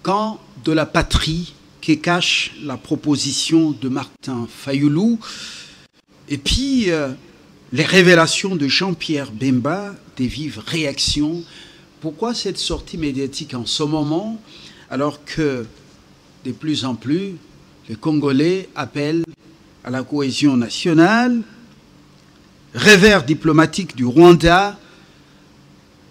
camp de la patrie qui cache la proposition de Martin Fayulu et puis les révélations de Jean-Pierre Bemba, des vives réactions. Pourquoi cette sortie médiatique en ce moment, alors que de plus en plus les Congolais appellent à la cohésion nationale? Revers diplomatique du Rwanda,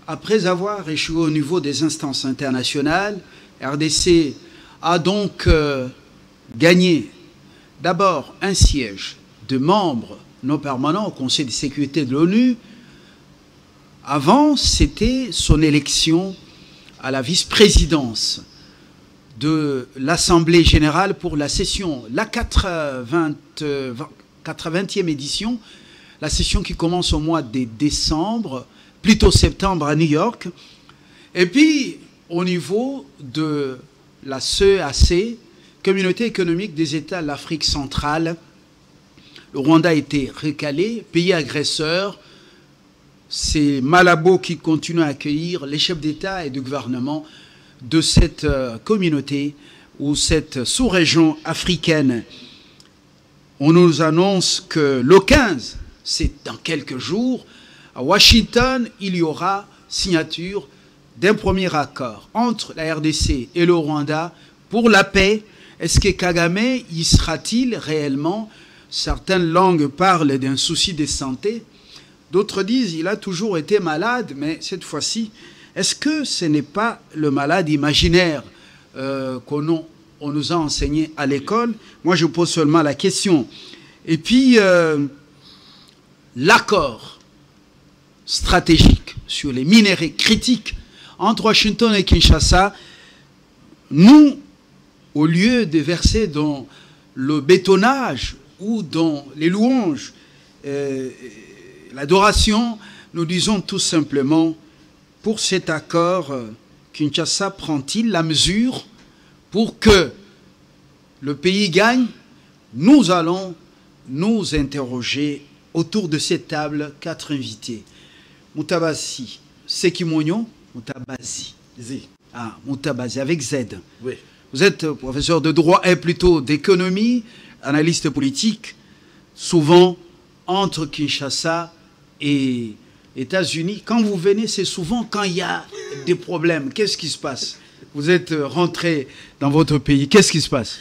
après avoir échoué au niveau des instances internationales, RDC a donc gagné d'abord un siège de membre non permanent au Conseil de sécurité de l'ONU. Avant, c'était son élection à la vice-présidence de l'Assemblée générale pour la session, la 80e édition, la session qui commence au mois de décembre, plutôt septembre à New York. Et puis, au niveau de la CEAC, Communauté économique des États de l'Afrique centrale, le Rwanda a été recalé, pays agresseur. C'est Malabo qui continue à accueillir les chefs d'État et de gouvernement de cette communauté ou cette sous-région africaine. On nous annonce que le 15, c'est dans quelques jours, à Washington, il y aura signature d'un premier accord entre la RDC et le Rwanda pour la paix. Est-ce que Kagame y sera-t-il réellement? Certaines langues parlent d'un souci de santé. D'autres disent qu'il a toujours été malade, mais cette fois-ci, est-ce que ce n'est pas le malade imaginaire qu'on nous a enseigné à l'école? Moi, je pose seulement la question. Et puis, l'accord stratégique sur les minerais critiques entre Washington et Kinshasa, nous, au lieu de verser dans le bétonnage ou dans les louanges, l'adoration, nous disons tout simplement, pour cet accord, Kinshasa prend-il la mesure pour que le pays gagne? Nous allons nous interroger autour de cette table 4 invités. Mutabazi, Sekimonyo, Mutabazi. Ah, Mutabazi, avec Z. Oui. Vous êtes professeur de droit et plutôt d'économie, analyste politique, souvent entre Kinshasa et États-Unis. Quand vous venez, c'est souvent quand il y a des problèmes. Qu'est-ce qui se passe? Vous êtes rentré dans votre pays. Qu'est-ce qui se passe?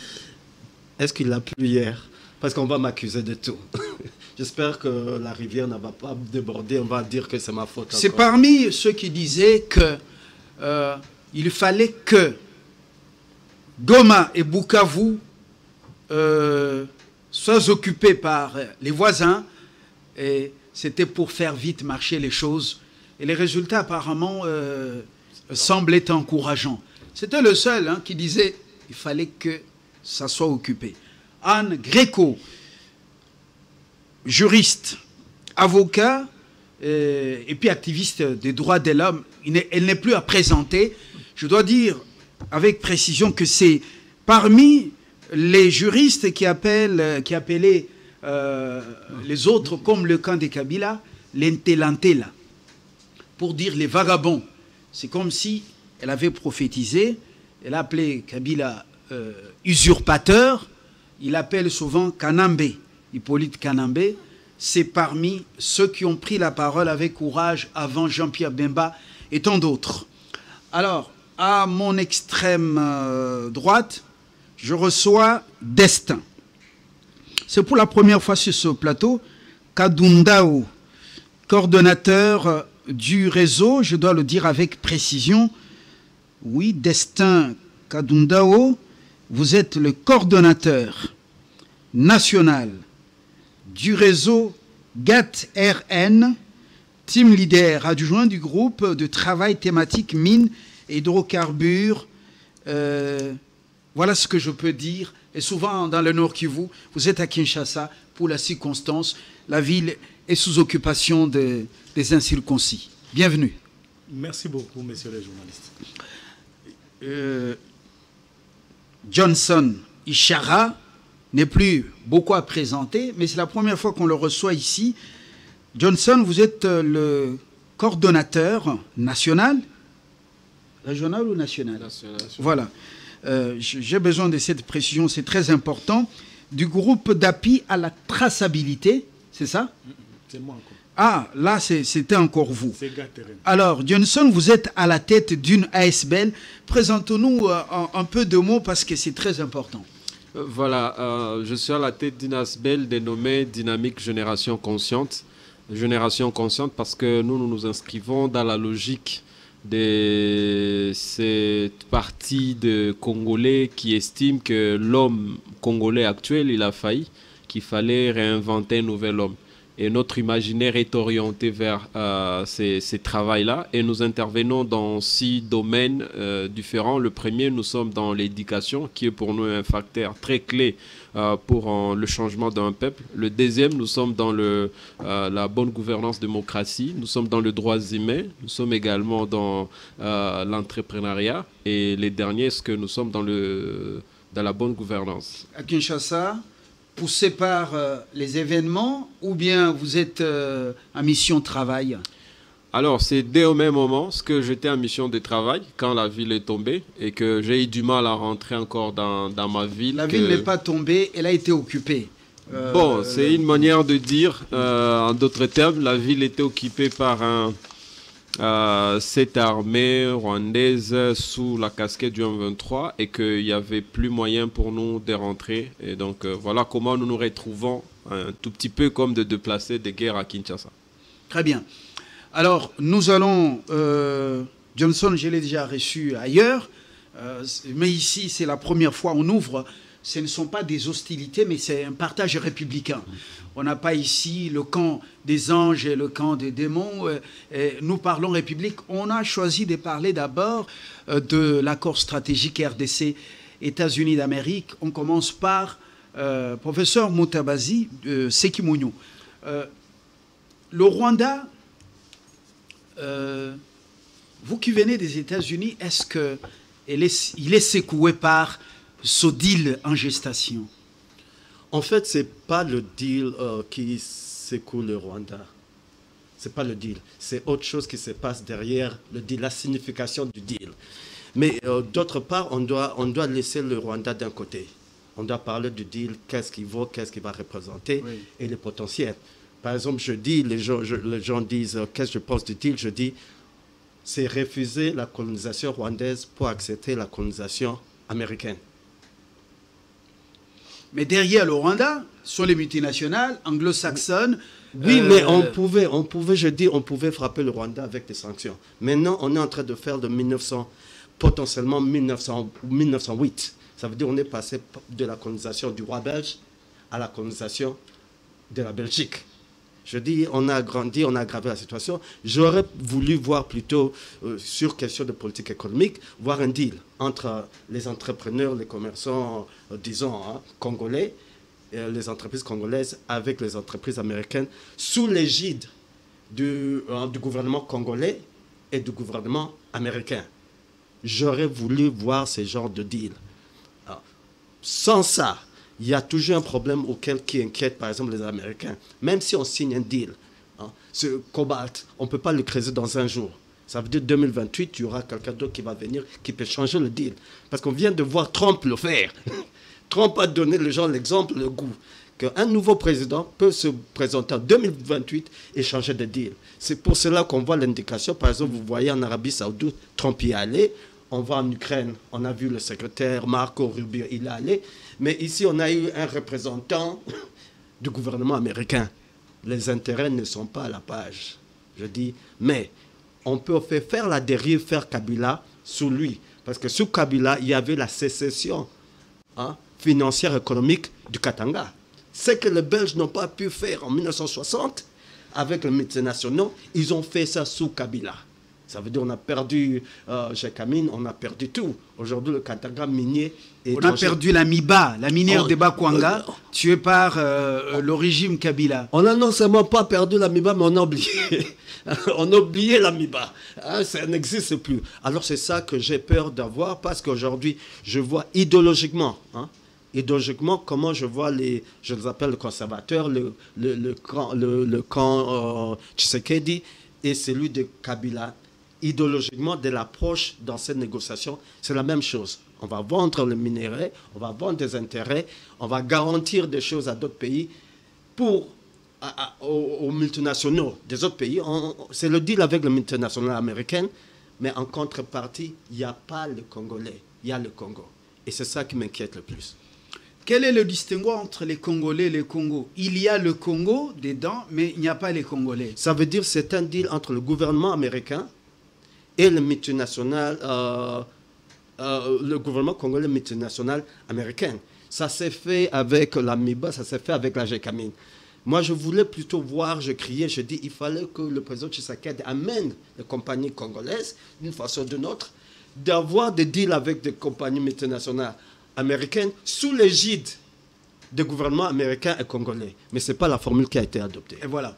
Est-ce qu'il a plu hier? Parce qu'on va m'accuser de tout. J'espère que la rivière ne va pas déborder. On va dire que c'est ma faute. C'est parmi ceux qui disaient que il fallait que Goma et Bukavu soient occupés par les voisins. Et c'était pour faire vite marcher les choses. Et les résultats, apparemment, semblaient encourageants. C'était le seul qui disait qu'il fallait que ça soit occupé. Anne Gréco, juriste, avocat et puis activiste des droits de l'homme, elle n'est plus à présenter. Je dois dire avec précision que c'est parmi les juristes qui appelaient les autres, comme le camp des Kabila, l'Intelantela, pour dire les vagabonds. C'est comme si elle avait prophétisé, elle appelait Kabila usurpateur, il appelle souvent Kanambe, Hippolyte Kanambe. C'est parmi ceux qui ont pris la parole avec courage avant Jean-Pierre Bemba et tant d'autres. Alors, à mon extrême droite, je reçois Destin. C'est pour la première fois sur ce plateau, Kadundao, coordonnateur du réseau, je dois le dire avec précision. Oui, Destin Kadundao, vous êtes le coordonnateur national du réseau GATT-RN, team leader adjoint du groupe de travail thématique mines et hydrocarbures. Voilà ce que je peux dire. Et souvent dans le Nord Kivu, vous êtes à Kinshasa pour la circonstance. La ville est sous occupation des incirconcis. Bienvenue. Merci beaucoup, messieurs les journalistes. Johnson Ishara n'est plus beaucoup à présenter, mais c'est la première fois qu'on le reçoit ici. Johnson, vous êtes le coordonnateur national, régional ou national? National. Voilà. j'ai besoin de cette précision, c'est très important, du groupe d'appui à la traçabilité, c'est ça? C'est moi encore. Ah, là, c'était encore vous. C'est Gathering. Alors, Johnson, vous êtes à la tête d'une ASBL. Présentez-nous un peu de mots parce que c'est très important. Voilà, je suis à la tête d'une ASBL dénommée Dynamique Génération Consciente. Génération Consciente parce que nous nous inscrivons dans la logique de cette partie de Congolais qui estime que l'homme congolais actuel, il a failli, qu'il fallait réinventer un nouvel homme. Et notre imaginaire est orienté vers ces travaux-là. Et nous intervenons dans 6 domaines différents. Le premier, nous sommes dans l'éducation, qui est pour nous un facteur très clé pour le changement d'un peuple. Le deuxième, nous sommes dans la bonne gouvernance démocratie. Nous sommes dans le droit humain. Nous sommes également dans l'entrepreneuriat. Et les derniers, c'est que nous sommes dans la bonne gouvernance. À Kinshasa, poussé par les événements ou bien vous êtes en mission de travail? Alors, c'est dès au même moment, parce que j'étais en mission de travail quand la ville est tombée et que j'ai eu du mal à rentrer encore dans ma ville. La ville n'est pas tombée, elle a été occupée. Bon, c'est une manière de dire, en d'autres termes, la ville était occupée par cette armée rwandaise sous la casquette du M23 et qu'il n'y avait plus moyen pour nous de rentrer. Et donc, voilà comment nous nous retrouvons un tout petit peu comme de déplacer des guerres à Kinshasa. Très bien. Alors, nous allons... Johnson, je l'ai déjà reçu ailleurs, mais ici, c'est la première fois on ouvre. Ce ne sont pas des hostilités, mais c'est un partage républicain. On n'a pas ici le camp des anges et le camp des démons. Nous parlons République. On a choisi de parler d'abord de l'accord stratégique RDC, États-Unis d'Amérique. On commence par professeur Mutabazi Sekimonyo. Le Rwanda, vous qui venez des États-Unis, est-ce qu'il est secoué par ce deal en gestation? En fait, ce n'est pas le deal qui secoue le Rwanda. Ce n'est pas le deal. C'est autre chose qui se passe derrière le deal, la signification du deal. Mais d'autre part, on doit laisser le Rwanda d'un côté. On doit parler du deal, qu'est-ce qu'il vaut, qu'est-ce qu'il va représenter, oui, et les potentiels. Par exemple, je dis, les gens disent, qu'est-ce que je pense du deal? Je dis, c'est refuser la colonisation rwandaise pour accepter la colonisation américaine. Mais derrière le Rwanda sont les multinationales anglo-saxonnes. Oui, mais on pouvait, je dis, on pouvait frapper le Rwanda avec des sanctions. Maintenant, on est en train de faire de 1900, potentiellement 1908. Ça veut dire qu'on est passé de la colonisation du roi belge à la colonisation de la Belgique. Je dis, on a agrandi, on a aggravé la situation. J'aurais voulu voir plutôt, sur question de politique économique, voir un deal entre les entrepreneurs, les commerçants, disons, congolais, les entreprises congolaises avec les entreprises américaines, sous l'égide du gouvernement congolais et du gouvernement américain. J'aurais voulu voir ce genre de deal. Alors, sans ça, il y a toujours un problème qui inquiète, par exemple, les Américains. Même si on signe un deal, ce cobalt, on ne peut pas le creuser dans un jour. Ça veut dire 2028, il y aura quelqu'un d'autre qui va venir, qui peut changer le deal. Parce qu'on vient de voir Trump le faire. Trump a donné les gens l'exemple, le goût, qu'un nouveau président peut se présenter en 2028 et changer de deal. C'est pour cela qu'on voit l'indication. Par exemple, vous voyez en Arabie Saoudite, Trump y est allé. On va en Ukraine, on a vu le secrétaire Marco Rubio, il est allé. Mais ici, on a eu un représentant du gouvernement américain. Les intérêts ne sont pas à la page. Je dis, mais on peut faire la dérive, faire Kabila sous lui. Parce que sous Kabila, il y avait la sécession financière économique du Katanga. Ce que les Belges n'ont pas pu faire en 1960 avec les multinationaux, ils ont fait ça sous Kabila. Ça veut dire qu'on a perdu Jekamine, on a perdu tout. Aujourd'hui, le Katanga minier est... On a perdu la MIBA, la minière de Bakwanga, tuée par le régime Kabila. On n'a non seulement pas perdu la MIBA, mais on a oublié. On a oublié la MIBA. Ça n'existe plus. Alors c'est ça que j'ai peur d'avoir, parce qu'aujourd'hui, je vois idéologiquement, comment je vois je les appelle les conservateurs, le camp Tshisekedi et celui de Kabila. Idéologiquement, de l'approche dans cette négociation, c'est la même chose. On va vendre le minerai, on va vendre des intérêts, on va garantir des choses à d'autres pays aux multinationaux des autres pays. C'est le deal avec le multinational américain, mais en contrepartie, il n'y a pas le Congolais, il y a le Congo. Et c'est ça qui m'inquiète le plus. Quel est le distinguo entre les Congolais et les Congo? Il y a le Congo dedans, mais il n'y a pas les Congolais. Ça veut dire que c'est un deal entre le gouvernement américain et le multinational, le gouvernement congolais multinational américain. Ça s'est fait avec l'AMIBA, ça s'est fait avec la GECAMINE. Moi, je voulais plutôt voir, je criais, je dis, il fallait que le président Tshisekedi amène les compagnies congolaises, d'une façon ou d'une autre, d'avoir des deals avec des compagnies multinationales américaines sous l'égide des gouvernements américains et congolais. Mais ce n'est pas la formule qui a été adoptée. Et voilà.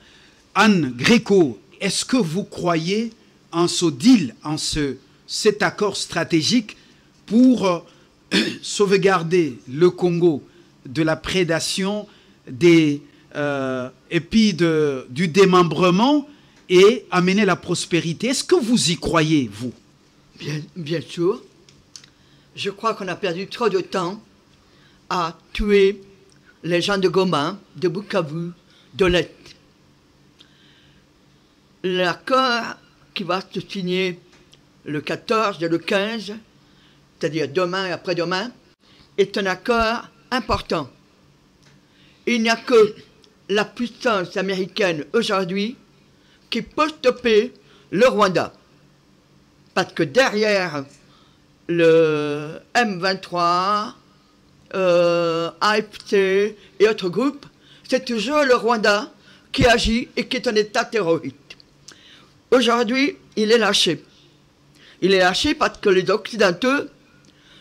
Anne Gréco, est-ce que vous croyez en ce deal, en cet accord stratégique pour sauvegarder le Congo de la prédation et puis du démembrement et amener la prospérité? Est-ce que vous y croyez, vous? Bien sûr. Je crois qu'on a perdu trop de temps à tuer les gens de Goma, de Bukavu, de l'Est. L'accord qui va se signer le 14 et le 15, c'est-à-dire demain et après-demain, est un accord important. Il n'y a que la puissance américaine aujourd'hui qui peut stopper le Rwanda. Parce que derrière le M23, AFC et autres groupes, c'est toujours le Rwanda qui agit et qui est un État terroriste. Aujourd'hui, il est lâché. Il est lâché parce que les Occidentaux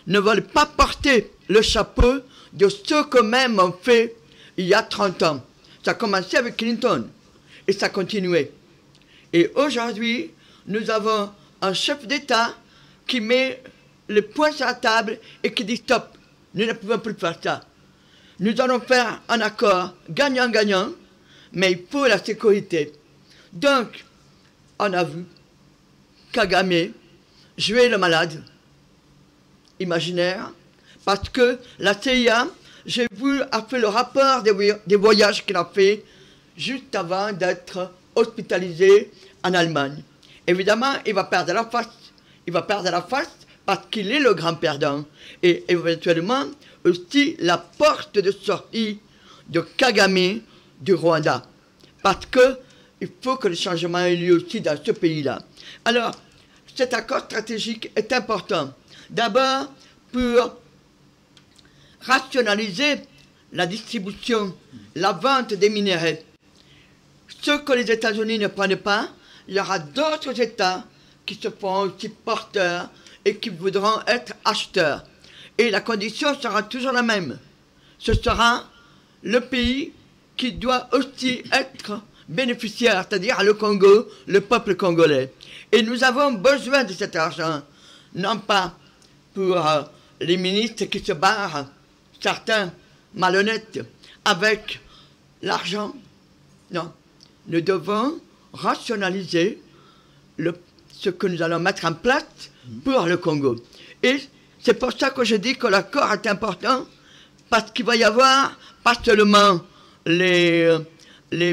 ne veulent pas porter le chapeau de ce qu'eux-mêmes ont fait il y a 30 ans. Ça a commencé avec Clinton et ça a continué. Et aujourd'hui, nous avons un chef d'État qui met le poing sur la table et qui dit stop, nous ne pouvons plus faire ça. Nous allons faire un accord gagnant-gagnant, mais il faut la sécurité. Donc, on a vu Kagame jouer le malade imaginaire, parce que la CIA, j'ai vu, a fait le rapport des voyages qu'il a fait juste avant d'être hospitalisé en Allemagne. Évidemment, il va perdre la face. Il va perdre la face parce qu'il est le grand perdant. Et éventuellement, aussi la porte de sortie de Kagame du Rwanda. Parce qu'il faut que le changement ait lieu aussi dans ce pays-là. Alors, cet accord stratégique est important. D'abord, pour rationaliser la distribution, la vente des minéraux. Ce que les États-Unis ne prennent pas, il y aura d'autres États qui se feront aussi porteurs et qui voudront être acheteurs. Et la condition sera toujours la même. Ce sera le pays qui doit aussi être bénéficiaire, c'est-à-dire le Congo, le peuple congolais. Et nous avons besoin de cet argent, non pas pour les ministres qui se barrent, certains malhonnêtes, avec l'argent. Non, nous devons rationaliser ce que nous allons mettre en place pour le Congo. Et c'est pour ça que je dis que l'accord est important, parce qu'il va y avoir pas seulement les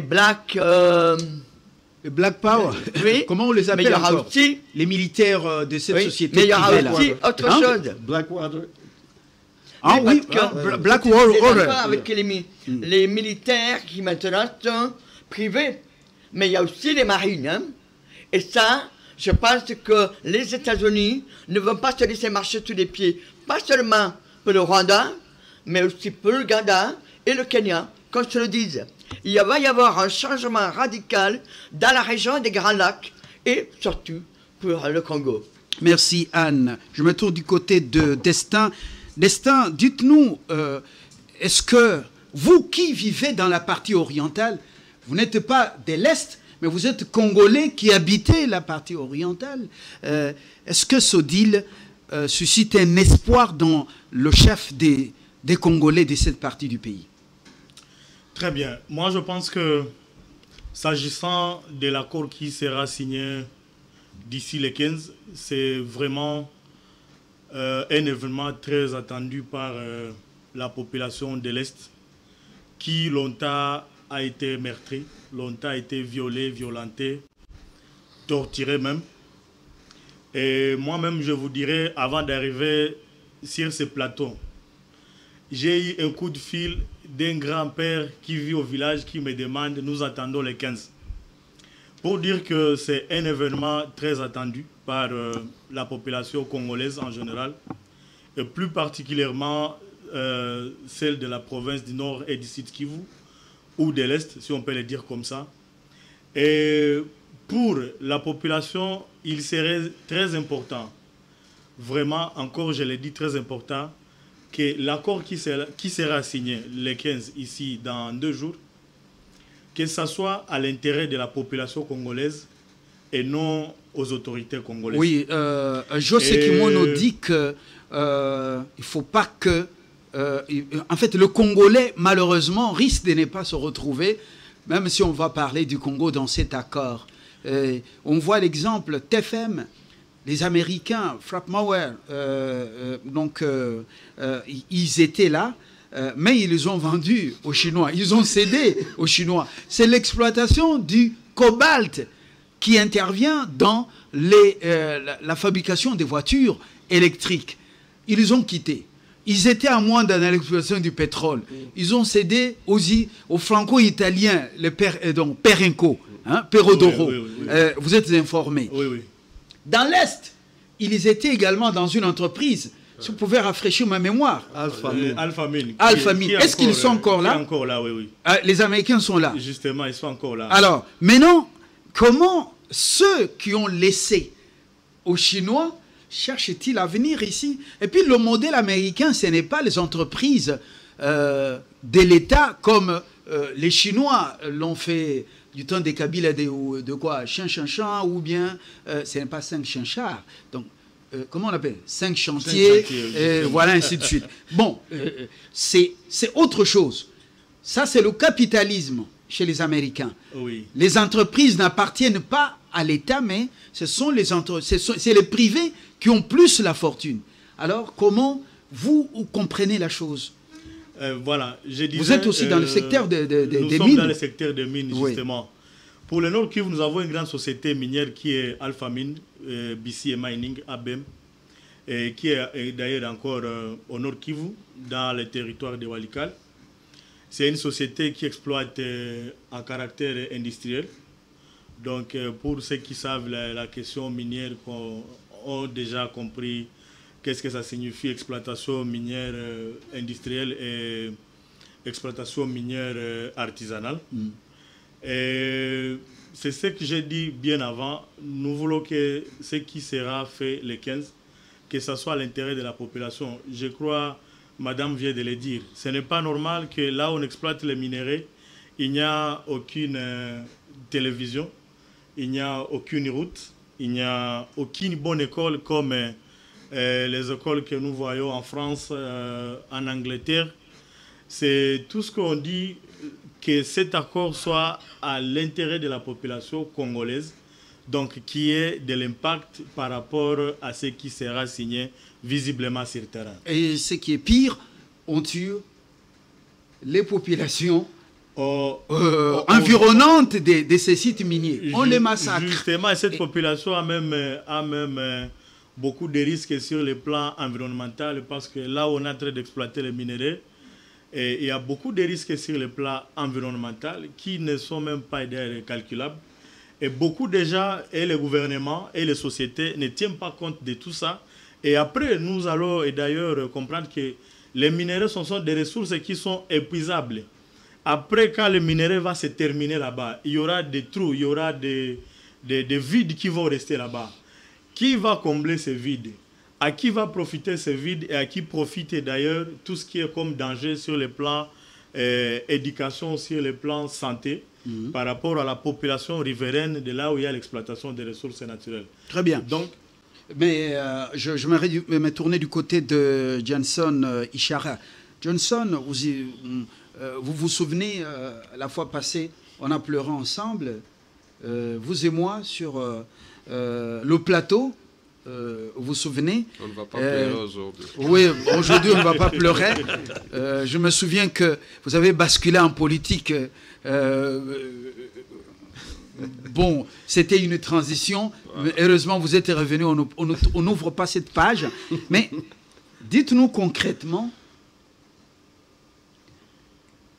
Black... le Black Power, oui, comment on les appelle? Mais il y aura encore aussi les militaires de cette société. Mais il y aura aussi autre chose. Blackwater. Ah oui, Black Order. Avec les militaires qui maintenant sont privés. Mais il y a aussi les marines. Hein? Et ça, je pense que les États-Unis ne vont pas se laisser marcher sous les pieds. Pas seulement pour le Rwanda, mais aussi pour le Ghana et le Kenya, qu'on se le dise. Il va y avoir un changement radical dans la région des Grands Lacs et surtout pour le Congo. Merci Anne. Je me tourne du côté de Destin. Destin, dites-nous, est-ce que vous qui vivez dans la partie orientale, vous n'êtes pas de l'Est, mais vous êtes Congolais qui habitez la partie orientale, est-ce que ce deal suscite un espoir dans le chef des Congolais de cette partie du pays? Très bien. Moi, je pense que, s'agissant de l'accord qui sera signé d'ici les 15, c'est vraiment un événement très attendu par la population de l'Est, qui longtemps a été meurtrie, longtemps a été violée, violentée, torturée même. Et moi-même, je vous dirais, avant d'arriver sur ce plateau, j'ai eu un coup de fil d'un grand-père qui vit au village qui me demande, nous attendons les 15. Pour dire que c'est un événement très attendu par la population congolaise en général, et plus particulièrement celle de la province du Nord et du Sud Kivu, ou de l'Est, si on peut le dire comme ça. Et pour la population, il serait très important, vraiment, encore je l'ai dit, très important, que l'accord qui sera signé les 15 ici dans 2 jours, que ce soit à l'intérêt de la population congolaise et non aux autorités congolaises. Oui, José Kimono dit qu'il ne faut pas que... en fait, le Congolais, malheureusement, risque de ne pas se retrouver, même si on va parler du Congo dans cet accord. On voit l'exemple TFM, les Américains, Frapmauer, ils étaient là, mais ils les ont vendus aux Chinois, ils ont cédé aux Chinois. C'est l'exploitation du cobalt qui intervient dans la fabrication des voitures électriques. Ils les ont quittés. Ils étaient à moins dans l'exploitation du pétrole. Ils ont cédé aux franco-italiens, les Perenco, hein, Perodoro. Oui. Vous êtes informés. Oui. Dans l'Est, ils étaient également dans une entreprise. Si vous pouvez rafraîchir ma mémoire. Alphamine. Est-ce qu'ils sont encore là? Encore là, oui. Les Américains sont là. Justement, ils sont encore là. Alors, maintenant, comment ceux qui ont laissé aux Chinois cherchent-ils à venir ici? Et puis, le modèle américain, ce n'est pas les entreprises de l'État comme les Chinois l'ont fait du temps des Kabila de quoi? Chin-chin-chin, ou bien ce n'est pas 5 chinchards. Donc, comment on appelle? 5 chantiers, voilà, ainsi de suite. Bon, c'est autre chose. Ça, c'est le capitalisme chez les Américains. Oui. Les entreprises n'appartiennent pas à l'État, mais c'est les privés qui ont plus la fortune. Alors, comment vous comprenez la chose? Voilà, je disais, vous êtes aussi dans le secteur des mines. Nous sommes dans le secteur des mines, justement. Oui. Pour le Nord Kivu, nous avons une grande société minière qui est Alphamine, BC Mining, ABM, et qui est d'ailleurs encore au Nord Kivu, dans le territoire de Walikale. C'est une société qui exploite à caractère industriel. Donc, pour ceux qui savent la question minière, ont déjà compris qu'est-ce que ça signifie exploitation minière industrielle et exploitation minière artisanale. Et c'est ce que j'ai dit bien avant. Nous voulons que ce qui sera fait les 15, que ce soit à l'intérêt de la population. Je crois, madame vient de le dire, ce n'est pas normal que là où on exploite les minéraux, il n'y a aucune télévision, il n'y a aucune route, il n'y a aucune bonne école comme les écoles que nous voyons en France, en Angleterre. C'est tout ce qu'on dit, que cet accord soit à l'intérêt de la population congolaise, donc qui ait de l'impact par rapport à ce qui sera signé visiblement sur le terrain. Et ce qui est pire, on tue les populations environnantes de ces sites miniers. On les massacre. Justement, cette population a même beaucoup de risques sur le plan environnemental, parce que là où on est en train d'exploiter les minéraux, et il y a beaucoup de risques sur le plan environnemental qui ne sont même pas calculables. Et beaucoup de gens, et les gouvernements et les sociétés ne tiennent pas compte de tout ça. Et après, nous allons d'ailleurs comprendre que les minéraux sont des ressources qui sont épuisables. Après, quand le minerai va se terminer là-bas, il y aura des trous, il y aura des vides qui vont rester là-bas. Qui va combler ces vides? À qui va profiter ces vides et à qui profite d'ailleurs tout ce qui est comme danger sur le plan éducation, sur le plan santé, par rapport à la population riveraine de là où il y a l'exploitation des ressources naturelles. Très bien. Donc, mais je vais me tourner du côté de Johnson Ishara. Johnson, vous vous souvenez, la fois passée, on a pleuré ensemble, vous et moi, sur le plateau. vous vous souvenez? On ne va pas pleurer aujourd'hui. Oui, aujourd'hui on ne va pas pleurer. Je me souviens que vous avez basculé en politique. Bon, c'était une transition. Mais heureusement, vous êtes revenu. On n'ouvre pas cette page. Mais dites-nous concrètement,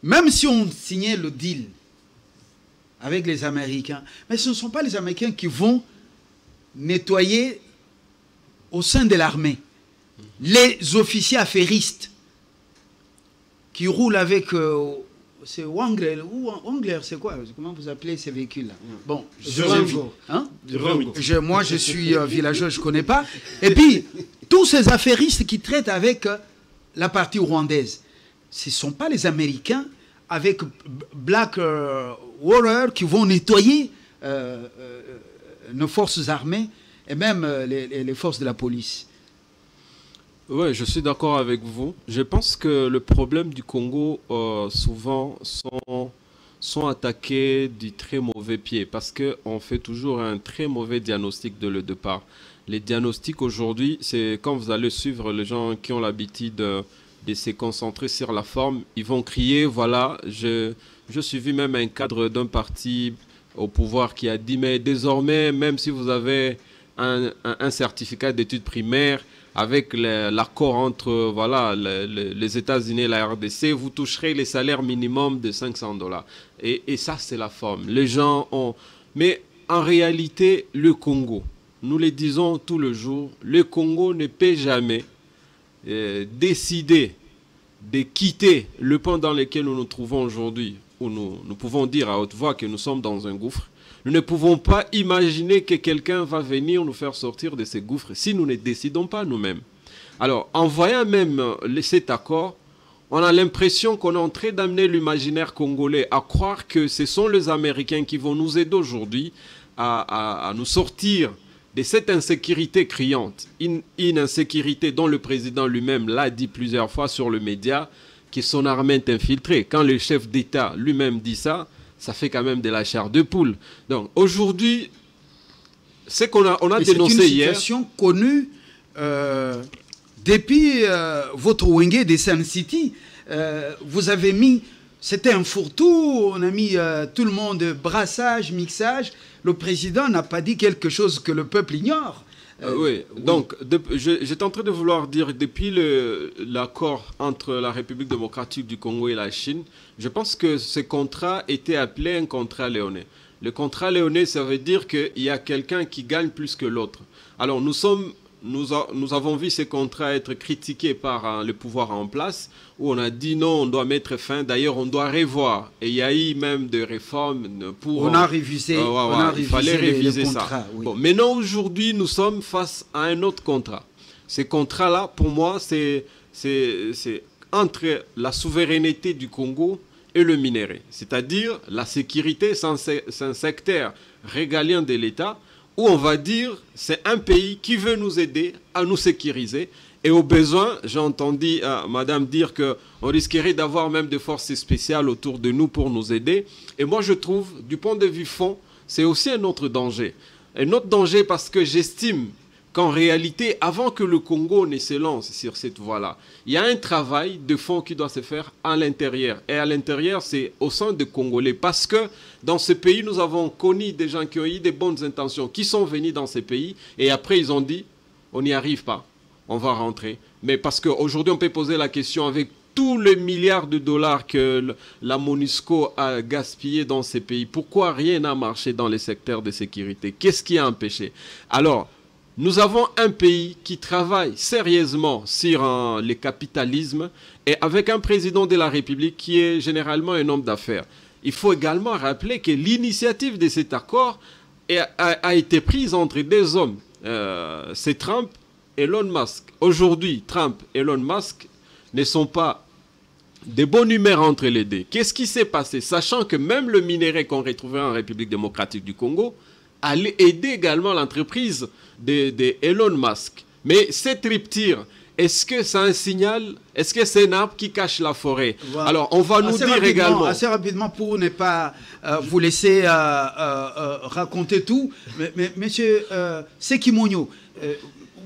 même si on signait le deal avec les Américains, mais ce ne sont pas les Américains qui vont nettoyer au sein de l'armée les officiers affairistes qui roulent avec... c'est Wangler, ou Wangler, c'est quoi? Comment vous appelez ces véhicules-là? Bon, moi je suis villageois, je ne connais pas. Et puis, tous ces affairistes qui traitent avec la partie rwandaise, ce ne sont pas les Américains avec Black Warrior qui vont nettoyer nos forces armées et même les forces de la police. Oui, je suis d'accord avec vous. Je pense que le problème du Congo, souvent, sont attaqués du très mauvais pied parce qu'on fait toujours un très mauvais diagnostic de le départ. Les diagnostics aujourd'hui, c'est quand vous allez suivre les gens qui ont l'habitude de se concentrer sur la forme, ils vont crier, voilà, je suivis même un cadre d'un parti au pouvoir qui a dit, mais désormais, même si vous avez un certificat d'études primaires, avec l'accord entre voilà, les États-Unis et la RDC, vous toucherez les salaires minimum de $500. Et ça, c'est la forme. Les gens ont... Mais en réalité, le Congo, nous le disons tout le jour, le Congo ne peut jamais décider de quitter le point dans lequel nous nous trouvons aujourd'hui, où nous pouvons dire à haute voix que nous sommes dans un gouffre. Nous ne pouvons pas imaginer que quelqu'un va venir nous faire sortir de ces gouffres si nous ne décidons pas nous-mêmes. Alors, en voyant même cet accord, on a l'impression qu'on est en train d'amener l'imaginaire congolais à croire que ce sont les Américains qui vont nous aider aujourd'hui à nous sortir de cette insécurité criante. Une insécurité dont le président lui-même l'a dit plusieurs fois sur le média, que son armée est infiltrée. Quand le chef d'État lui-même dit ça, ça fait quand même de la chair de poule. Donc aujourd'hui, c'est qu'on a dénoncé hier. C'est une situation connue depuis votre Wenge de Sun City. Vous avez mis, c'était un fourre-tout, on a mis tout le monde brassage, mixage. Le président n'a pas dit quelque chose que le peuple ignore. Oui, donc j'étais en train de vouloir dire, depuis l'accord entre la République démocratique du Congo et la Chine, je pense que ce contrat était appelé un contrat léoné. Le contrat léoné, ça veut dire qu'il y a quelqu'un qui gagne plus que l'autre. Alors nous avons vu ces contrats être critiqués par le pouvoir en place, où on a dit non, on doit mettre fin, d'ailleurs on doit revoir. Et il y a eu même des réformes pour... On a révisé, il fallait réviser le contrat, ça. Oui. Bon, maintenant aujourd'hui, nous sommes face à un autre contrat. Ce contrat-là, pour moi, c'est entre la souveraineté du Congo et le minerai. C'est-à-dire la sécurité, c'est un secteur régalien de l'État, où on va dire c'est un pays qui veut nous aider à nous sécuriser. Et au besoin, j'ai entendu madame dire qu'on risquerait d'avoir même des forces spéciales autour de nous pour nous aider. Et moi, je trouve, du point de vue fond, c'est aussi un autre danger. Un autre danger parce que j'estime qu'en réalité, avant que le Congo ne se lance sur cette voie-là, il y a un travail de fond qui doit se faire à l'intérieur. Et à l'intérieur, c'est au sein des Congolais. Parce que dans ce pays, nous avons connu des gens qui ont eu des bonnes intentions, qui sont venus dans ces pays, et après, ils ont dit, on n'y arrive pas, on va rentrer. Mais parce qu'aujourd'hui, on peut poser la question avec tous les milliards de dollars que la MONUSCO a gaspillé dans ces pays, pourquoi rien n'a marché dans les secteurs de sécurité? Qu'est-ce qui a empêché? Alors, nous avons un pays qui travaille sérieusement sur le capitalisme et avec un président de la République qui est généralement un homme d'affaires. Il faut également rappeler que l'initiative de cet accord a été prise entre deux hommes. C'est Trump et Elon Musk. Aujourd'hui, Trump et Elon Musk ne sont pas de bonne humeur entre les deux. Qu'est-ce qui s'est passé? Sachant que même le minerai qu'on retrouvait en République démocratique du Congo allait aider également l'entreprise de Elon Musk. Mais cette rupture est-ce que c'est un signal? Est-ce que c'est un arbre qui cache la forêt? Voilà. Alors, on va nous dire également... Assez rapidement, pour ne pas vous laisser raconter tout, mais monsieur Seki Monyo,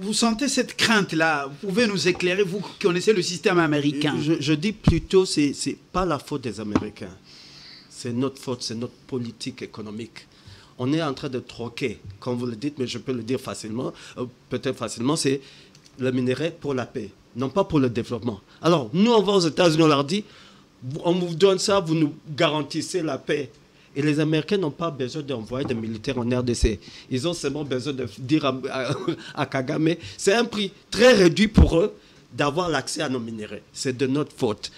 vous sentez cette crainte-là? Vous pouvez nous éclairer, vous qui connaissez le système américain? Je dis plutôt, c'est pas la faute des Américains. C'est notre faute, c'est notre politique économique. On est en train de troquer, comme vous le dites, mais je peux le dire facilement, peut-être facilement, c'est le minerai pour la paix, non pas pour le développement. Alors, nous, on va aux États-Unis, on leur dit, on vous donne ça, vous nous garantissez la paix. Et les Américains n'ont pas besoin d'envoyer des militaires en RDC. Ils ont seulement besoin de dire à Kagame, c'est un prix très réduit pour eux d'avoir l'accès à nos minéraux. C'est de notre faute,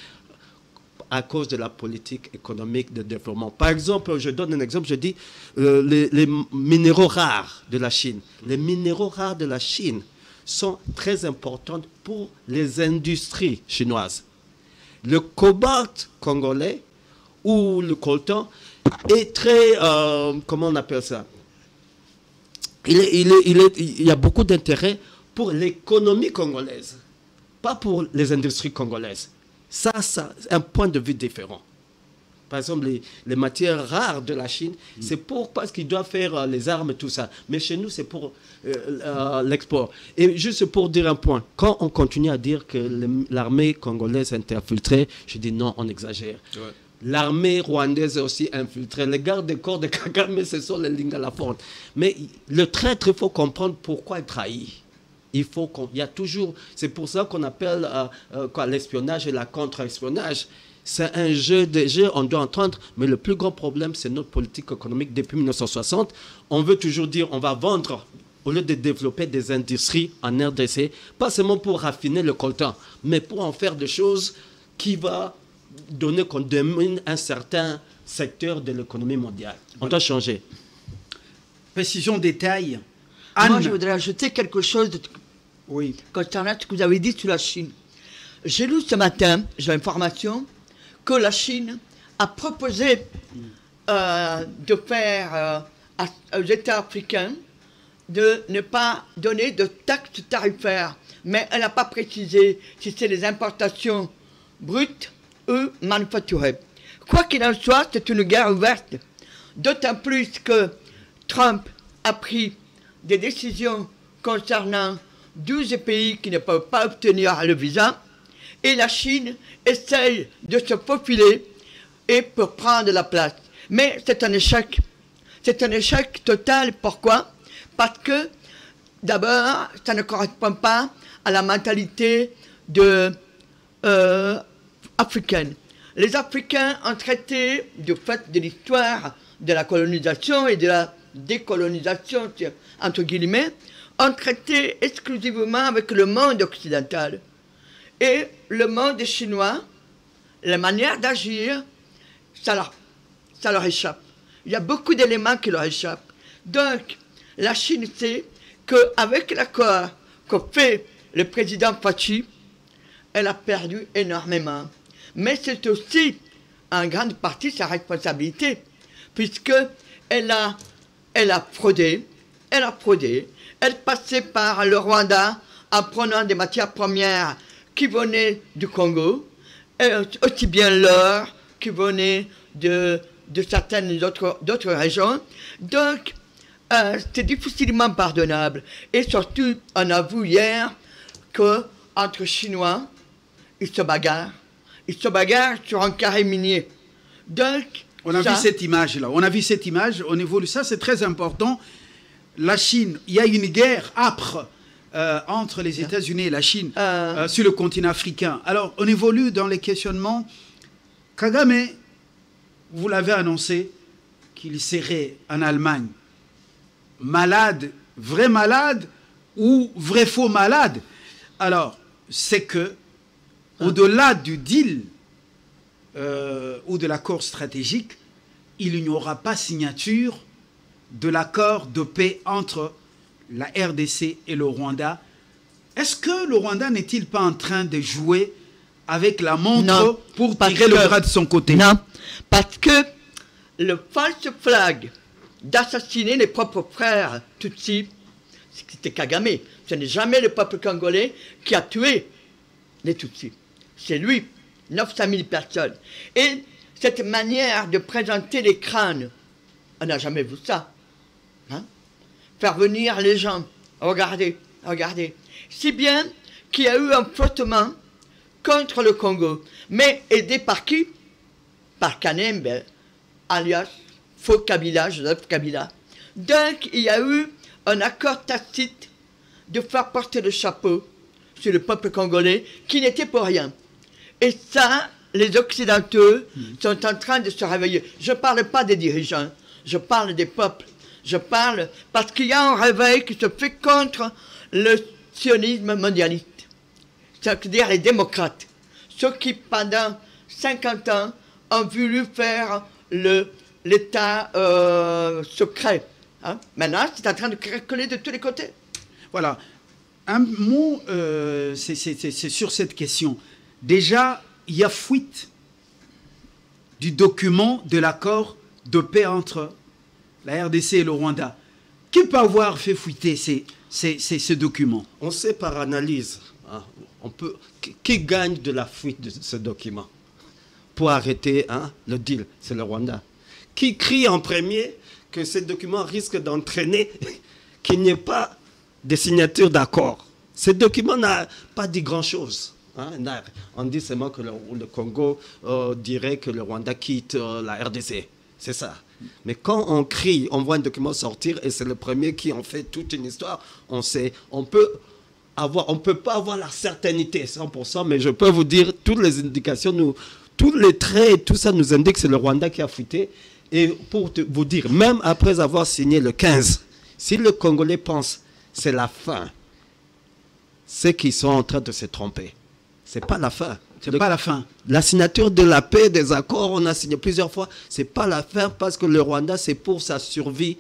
à cause de la politique économique de développement. Par exemple, je donne un exemple, je dis les minéraux rares de la Chine. Les minéraux rares de la Chine sont très importants pour les industries chinoises. Le cobalt congolais ou le coltan est très, comment on appelle ça? Il y a beaucoup d'intérêt pour l'économie congolaise, pas pour les industries congolaises. Ça, c'est un point de vue différent. Par exemple, les matières rares de la Chine, c'est parce qu'ils doivent faire les armes et tout ça. Mais chez nous, c'est pour l'export. Et juste pour dire un point, quand on continue à dire que l'armée congolaise est infiltrée, je dis non, on exagère. Ouais. L'armée rwandaise est aussi infiltrée. Les gardes des corps de Kagame, ce sont les Lingala Ford. Mais le traître, il faut comprendre pourquoi il trahit. Il y a toujours... C'est pour ça qu'on appelle l'espionnage et la contre-espionnage. C'est un jeu, on doit entendre, mais le plus grand problème, c'est notre politique économique depuis 1960. On veut toujours dire, on va vendre, au lieu de développer des industries en RDC, pas seulement pour raffiner le coltan, mais pour en faire des choses qui vont donner qu'on domine un certain secteur de l'économie mondiale. On doit changer. Précision, détail. Moi, je voudrais ajouter quelque chose concernant ce que vous avez dit sur la Chine. J'ai lu ce matin, j'ai l'information, que la Chine a proposé de faire aux États africains de ne pas donner de taxes tarifaires. Mais elle n'a pas précisé si c'est les importations brutes ou manufacturées. Quoi qu'il en soit, c'est une guerre ouverte. D'autant plus que Trump a pris des décisions concernant 12 pays qui ne peuvent pas obtenir le visa. Et la Chine essaye de se faufiler et pour prendre la place. Mais c'est un échec. C'est un échec total. Pourquoi? Parce que, d'abord, ça ne correspond pas à la mentalité africaine. Les Africains ont traité, du fait de l'histoire de la colonisation et de la décolonisation, entre guillemets, ont traité exclusivement avec le monde occidental. Et le monde chinois, la manière d'agir, ça leur échappe. Il y a beaucoup d'éléments qui leur échappent. Donc, la Chine sait qu'avec l'accord que fait le président Fachi, elle a perdu énormément. Mais c'est aussi, en grande partie, sa responsabilité, puisqu'elle a fraudé, elle passait par le Rwanda en prenant des matières premières qui venaient du Congo, et aussi bien l'or qui venait de certaines d'autres régions. Donc, c'est difficilement pardonnable. Et surtout, on a vu hier qu'entre Chinois, ils se bagarrent. Ils se bagarrent sur un carré minier. Donc, on a vu cette image-là. On a vu cette image. Au niveau de ça, c'est très important. La Chine, il y a une guerre âpre entre les États-Unis et la Chine sur le continent africain. Alors, on évolue dans les questionnements. Kagame, vous l'avez annoncé, qu'il serait en Allemagne. Malade, vrai malade ou vrai faux malade? Alors, c'est que, au-delà du deal ou de l'accord stratégique, il n'y aura pas signature de l'accord de paix entre la RDC et le Rwanda. Est-ce que le Rwanda n'est-il pas en train de jouer avec la montre pour tirer le bras de son côté? Non, parce que le false flag d'assassiner les propres frères Tutsis, c'était Kagame. Ce n'est jamais le peuple congolais qui a tué les Tutsis. C'est lui, 900 000 personnes. Et cette manière de présenter les crânes, on n'a jamais vu ça. Hein? Faire venir les gens, regardez, regardez. Si bien qu'il y a eu un frottement contre le Congo, mais aidé par qui? Par Kanembe, alias Faux Kabila, Joseph Kabila. Donc il y a eu un accord tacite de faire porter le chapeau sur le peuple congolais qui n'était pour rien. Et ça, les Occidentaux sont en train de se réveiller. Je ne parle pas des dirigeants, je parle des peuples. Je parle parce qu'il y a un réveil qui se fait contre le sionisme mondialiste. C'est-à-dire les démocrates. Ceux qui, pendant 50 ans, ont voulu faire l'État secret. Hein? Maintenant, c'est en train de craqueler de tous les côtés. Voilà. Un mot, c'est sur cette question. Déjà, il y a fuite du document de l'accord de paix entre la RDC et le Rwanda. Qui peut avoir fait fuiter ces documents? On sait par analyse, hein, qui gagne de la fuite de ce document pour arrêter le deal? C'est le Rwanda. Qui crie en premier que ces documents risquent d'entraîner qu'il n'y ait pas de signature d'accord? Ce document n'a pas dit grand-chose. Hein. On dit seulement que le Congo dirait que le Rwanda quitte la RDC. C'est ça. Mais quand on crie, on voit un document sortir et c'est le premier qui en fait toute une histoire, on sait, on peut pas avoir la certainté 100%, mais je peux vous dire, toutes les indications, tous les traits, tout ça nous indique que c'est le Rwanda qui a fuité. Et pour vous dire, même après avoir signé le 15, si le Congolais pense c'est la fin, c'est qu'ils sont en train de se tromper. C'est pas la fin. C'est pas la fin. La signature de la paix, des accords, on a signé plusieurs fois. C'est pas la fin parce que le Rwanda, c'est pour sa survie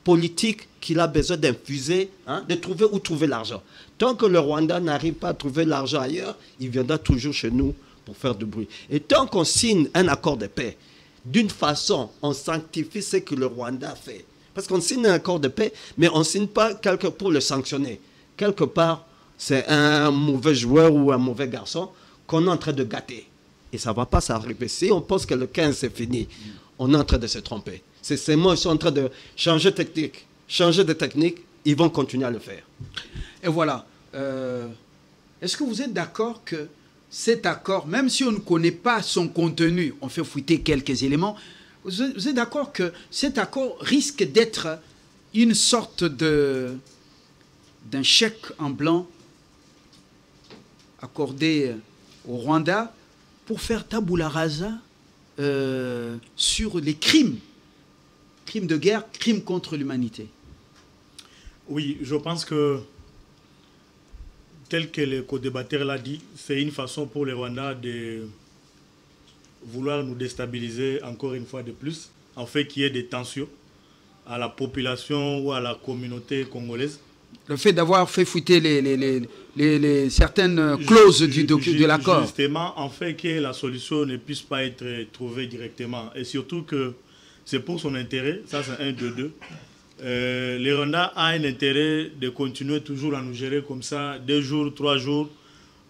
politique qu'il a besoin d'infuser, de trouver où trouver l'argent. Tant que le Rwanda n'arrive pas à trouver l'argent ailleurs, il viendra toujours chez nous pour faire du bruit. Et tant qu'on signe un accord de paix, d'une façon, on sanctifie ce que le Rwanda fait. Parce qu'on signe un accord de paix, mais on ne signe pas quelque pour le sanctionner. Quelque part, c'est un mauvais joueur ou un mauvais garçon qu'on est en train de gâter. Et ça ne va pas s'arriver. Si on pense que le 15 c'est fini, on est en train de se tromper. Ces mots sont en train de changer de technique. Changer de technique, ils vont continuer à le faire. Et voilà. Est-ce que vous êtes d'accord que cet accord, même si on ne connaît pas son contenu, on fait fuiter quelques éléments, vous êtes d'accord que cet accord risque d'être une sorte d'un chèque en blanc accordé au Rwanda pour faire tabula rasa sur les crimes de guerre, crimes contre l'humanité? Oui, je pense que, tel que le co-débatteur l'a dit, c'est une façon pour les Rwandais de vouloir nous déstabiliser encore une fois de plus, en fait qu'il y ait des tensions à la population ou à la communauté congolaise. Le fait d'avoir fait fuiter certaines clauses de l'accord. Justement, en fait que la solution ne puisse pas être trouvée directement. Et surtout que c'est pour son intérêt, ça c'est un de deux. Les Rwandais ont un intérêt de continuer toujours à nous gérer comme ça, 2 jours, 3 jours.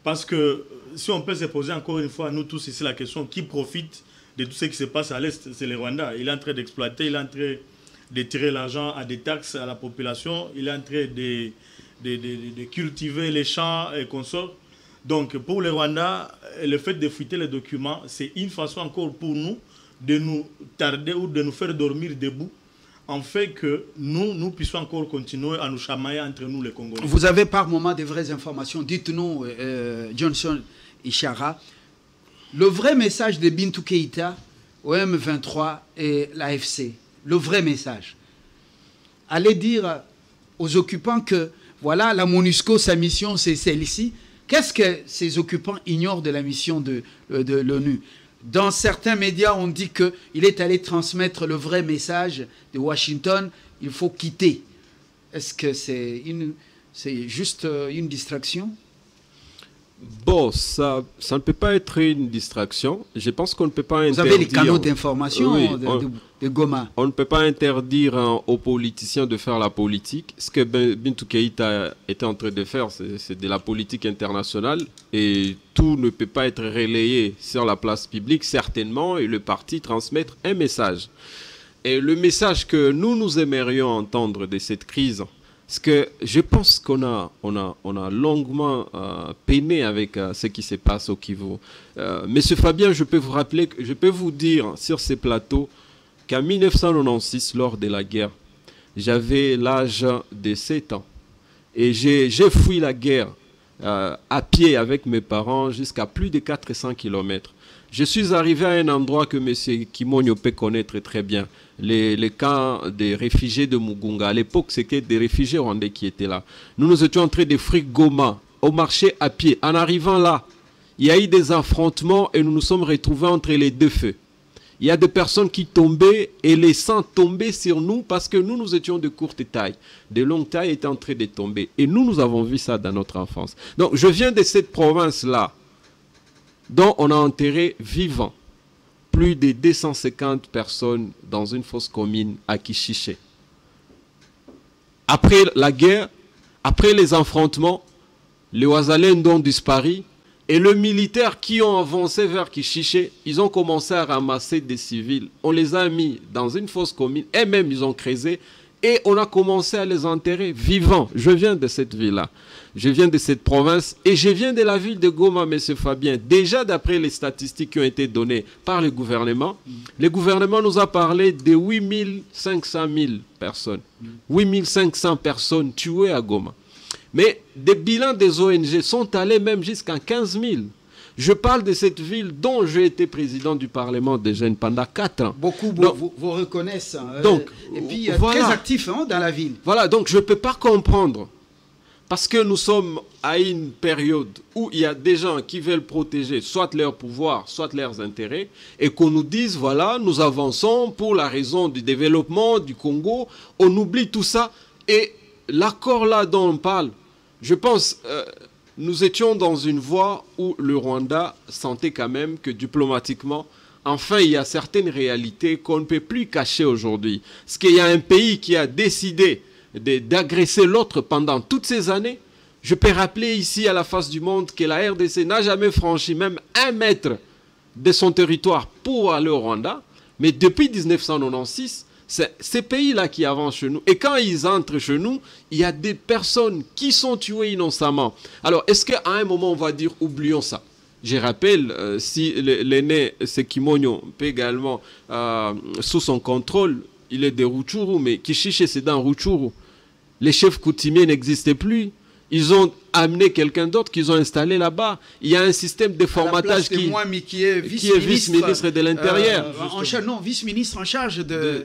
Parce que si on peut se poser encore une fois, nous tous ici, la question qui profite de tout ce qui se passe à l'Est, c'est les Rwandais. Il est en train d'exploiter, il est en train de tirer l'argent à des taxes à la population, il est en train de cultiver les champs et consorts. Donc pour les Rwandais, le fait de fuiter les documents, c'est une façon encore pour nous de nous tarder ou de nous faire dormir debout, en fait que nous puissions encore continuer à nous chamailler entre nous les Congolais. Vous avez par moment des vraies informations. Dites-nous, Johnson Ishara, le vrai message de Bintou Keïta au M23 et l'AFC, le vrai message. Allez dire aux occupants que, voilà, la MONUSCO, sa mission, c'est celle-ci. Qu'est-ce que ces occupants ignorent de la mission de l'ONU? Dans certains médias, on dit qu'il est allé transmettre le vrai message de Washington, il faut quitter. Est-ce que c'est juste une distraction? Bon, ça ne peut pas être une distraction. Je pense qu'on ne peut pas interdire... Vous avez les canaux d'information Oui, de Goma. On ne peut pas interdire aux politiciens de faire la politique. Ce que Bintou Keïta était en train de faire, c'est de la politique internationale. Et tout ne peut pas être relayé sur la place publique, certainement, et le parti transmettre un message. Et le message que nous aimerions entendre de cette crise, c'est que je pense qu'on a longuement peiné avec ce qui se passe au Kivu. Monsieur Fabien, je peux vous dire sur ces plateaux qu'en 1996, lors de la guerre, j'avais l'âge de 7 ans. Et j'ai fui la guerre à pied avec mes parents jusqu'à plus de 400 km. Je suis arrivé à un endroit que M. Kimonyo peut connaître très bien, les camps des réfugiés de Mugunga. À l'époque, c'était des réfugiés rwandais qui étaient là. Nous étions en train de fuir Goma, au marché à pied. En arrivant là, il y a eu des affrontements et nous nous sommes retrouvés entre les deux feux. Il y a des personnes qui tombaient et les sangs tombaient sur nous parce que nous étions de courte taille. De longue taille étaient en train de tomber. Et nous avons vu ça dans notre enfance. Donc, je viens de cette province-là, dont on a enterré vivant plus de 250 personnes dans une fosse commune à Kishiché. Après la guerre, après les affrontements, les Ouazalènes ont disparu et les militaires qui ont avancé vers Kishiché, ils ont commencé à ramasser des civils. On les a mis dans une fosse commune et même ils ont creusé et on a commencé à les enterrer vivants. Je viens de cette ville-là. Je viens de cette province et je viens de la ville de Goma, M. Fabien. Déjà, d'après les statistiques qui ont été données par le gouvernement nous a parlé de 8500 personnes. 8500 personnes tuées à Goma. Mais des bilans des ONG sont allés même jusqu'à 15 000. Je parle de cette ville dont j'ai été président du Parlement des jeunes pendant 4 ans. Beaucoup vous reconnaissent. Donc, et puis, voilà. Très actifs dans la ville. Voilà, donc je ne peux pas comprendre. Parce que nous sommes à une période où il y a des gens qui veulent protéger soit leur pouvoir, soit leurs intérêts, et qu'on nous dise, voilà, nous avançons pour la raison du développement du Congo, on oublie tout ça. Et l'accord là dont on parle, je pense, nous étions dans une voie où le Rwanda sentait quand même que diplomatiquement, enfin, il y a certaines réalités qu'on ne peut plus cacher aujourd'hui. Parce qu'il y a un pays qui a décidé d'agresser l'autre pendant toutes ces années. Je peux rappeler ici à la face du monde que la RDC n'a jamais franchi même 1 mètre de son territoire pour aller au Rwanda. Mais depuis 1996, c'est ces pays-là qui avancent chez nous. Et quand ils entrent chez nous, il y a des personnes qui sont tuées innocemment. Alors, est-ce qu'à un moment, on va dire, oublions ça? Je rappelle, si l'aîné Sekimonyo peut également, sous son contrôle, il est de Rutshuru, mais Kishiché, c'est dans Rutshuru. Les chefs coutumiers n'existaient plus. Ils ont amené quelqu'un d'autre qu'ils ont installé là-bas. Il y a un système de formatage qui est vice-ministre de l'Intérieur. Non, vice-ministre en charge des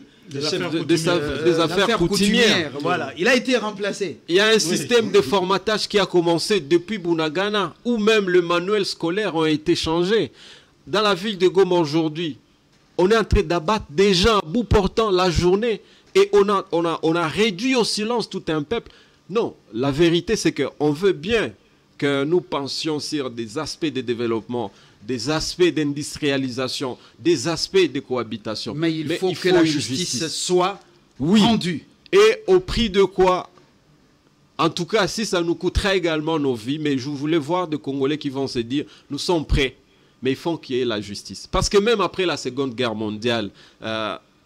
affaires coutumières. Voilà, il a été remplacé. Il y a un système de formatage qui a commencé depuis Bunagana, où même le manuel scolaire ont été changés. Dans la ville de Goma aujourd'hui, on est en train d'abattre des gens à bout portant la journée et on a réduit au silence tout un peuple. Non, la vérité c'est qu'on veut bien que nous pensions sur des aspects de développement, des aspects d'industrialisation, des aspects de cohabitation. Mais il faut que la justice soit rendue. Et au prix de quoi? En tout cas, si ça nous coûtera également nos vies, mais je voulais voir des Congolais qui vont se dire, nous sommes prêts. Mais il faut qu'il y ait la justice. Parce que même après la Seconde Guerre mondiale,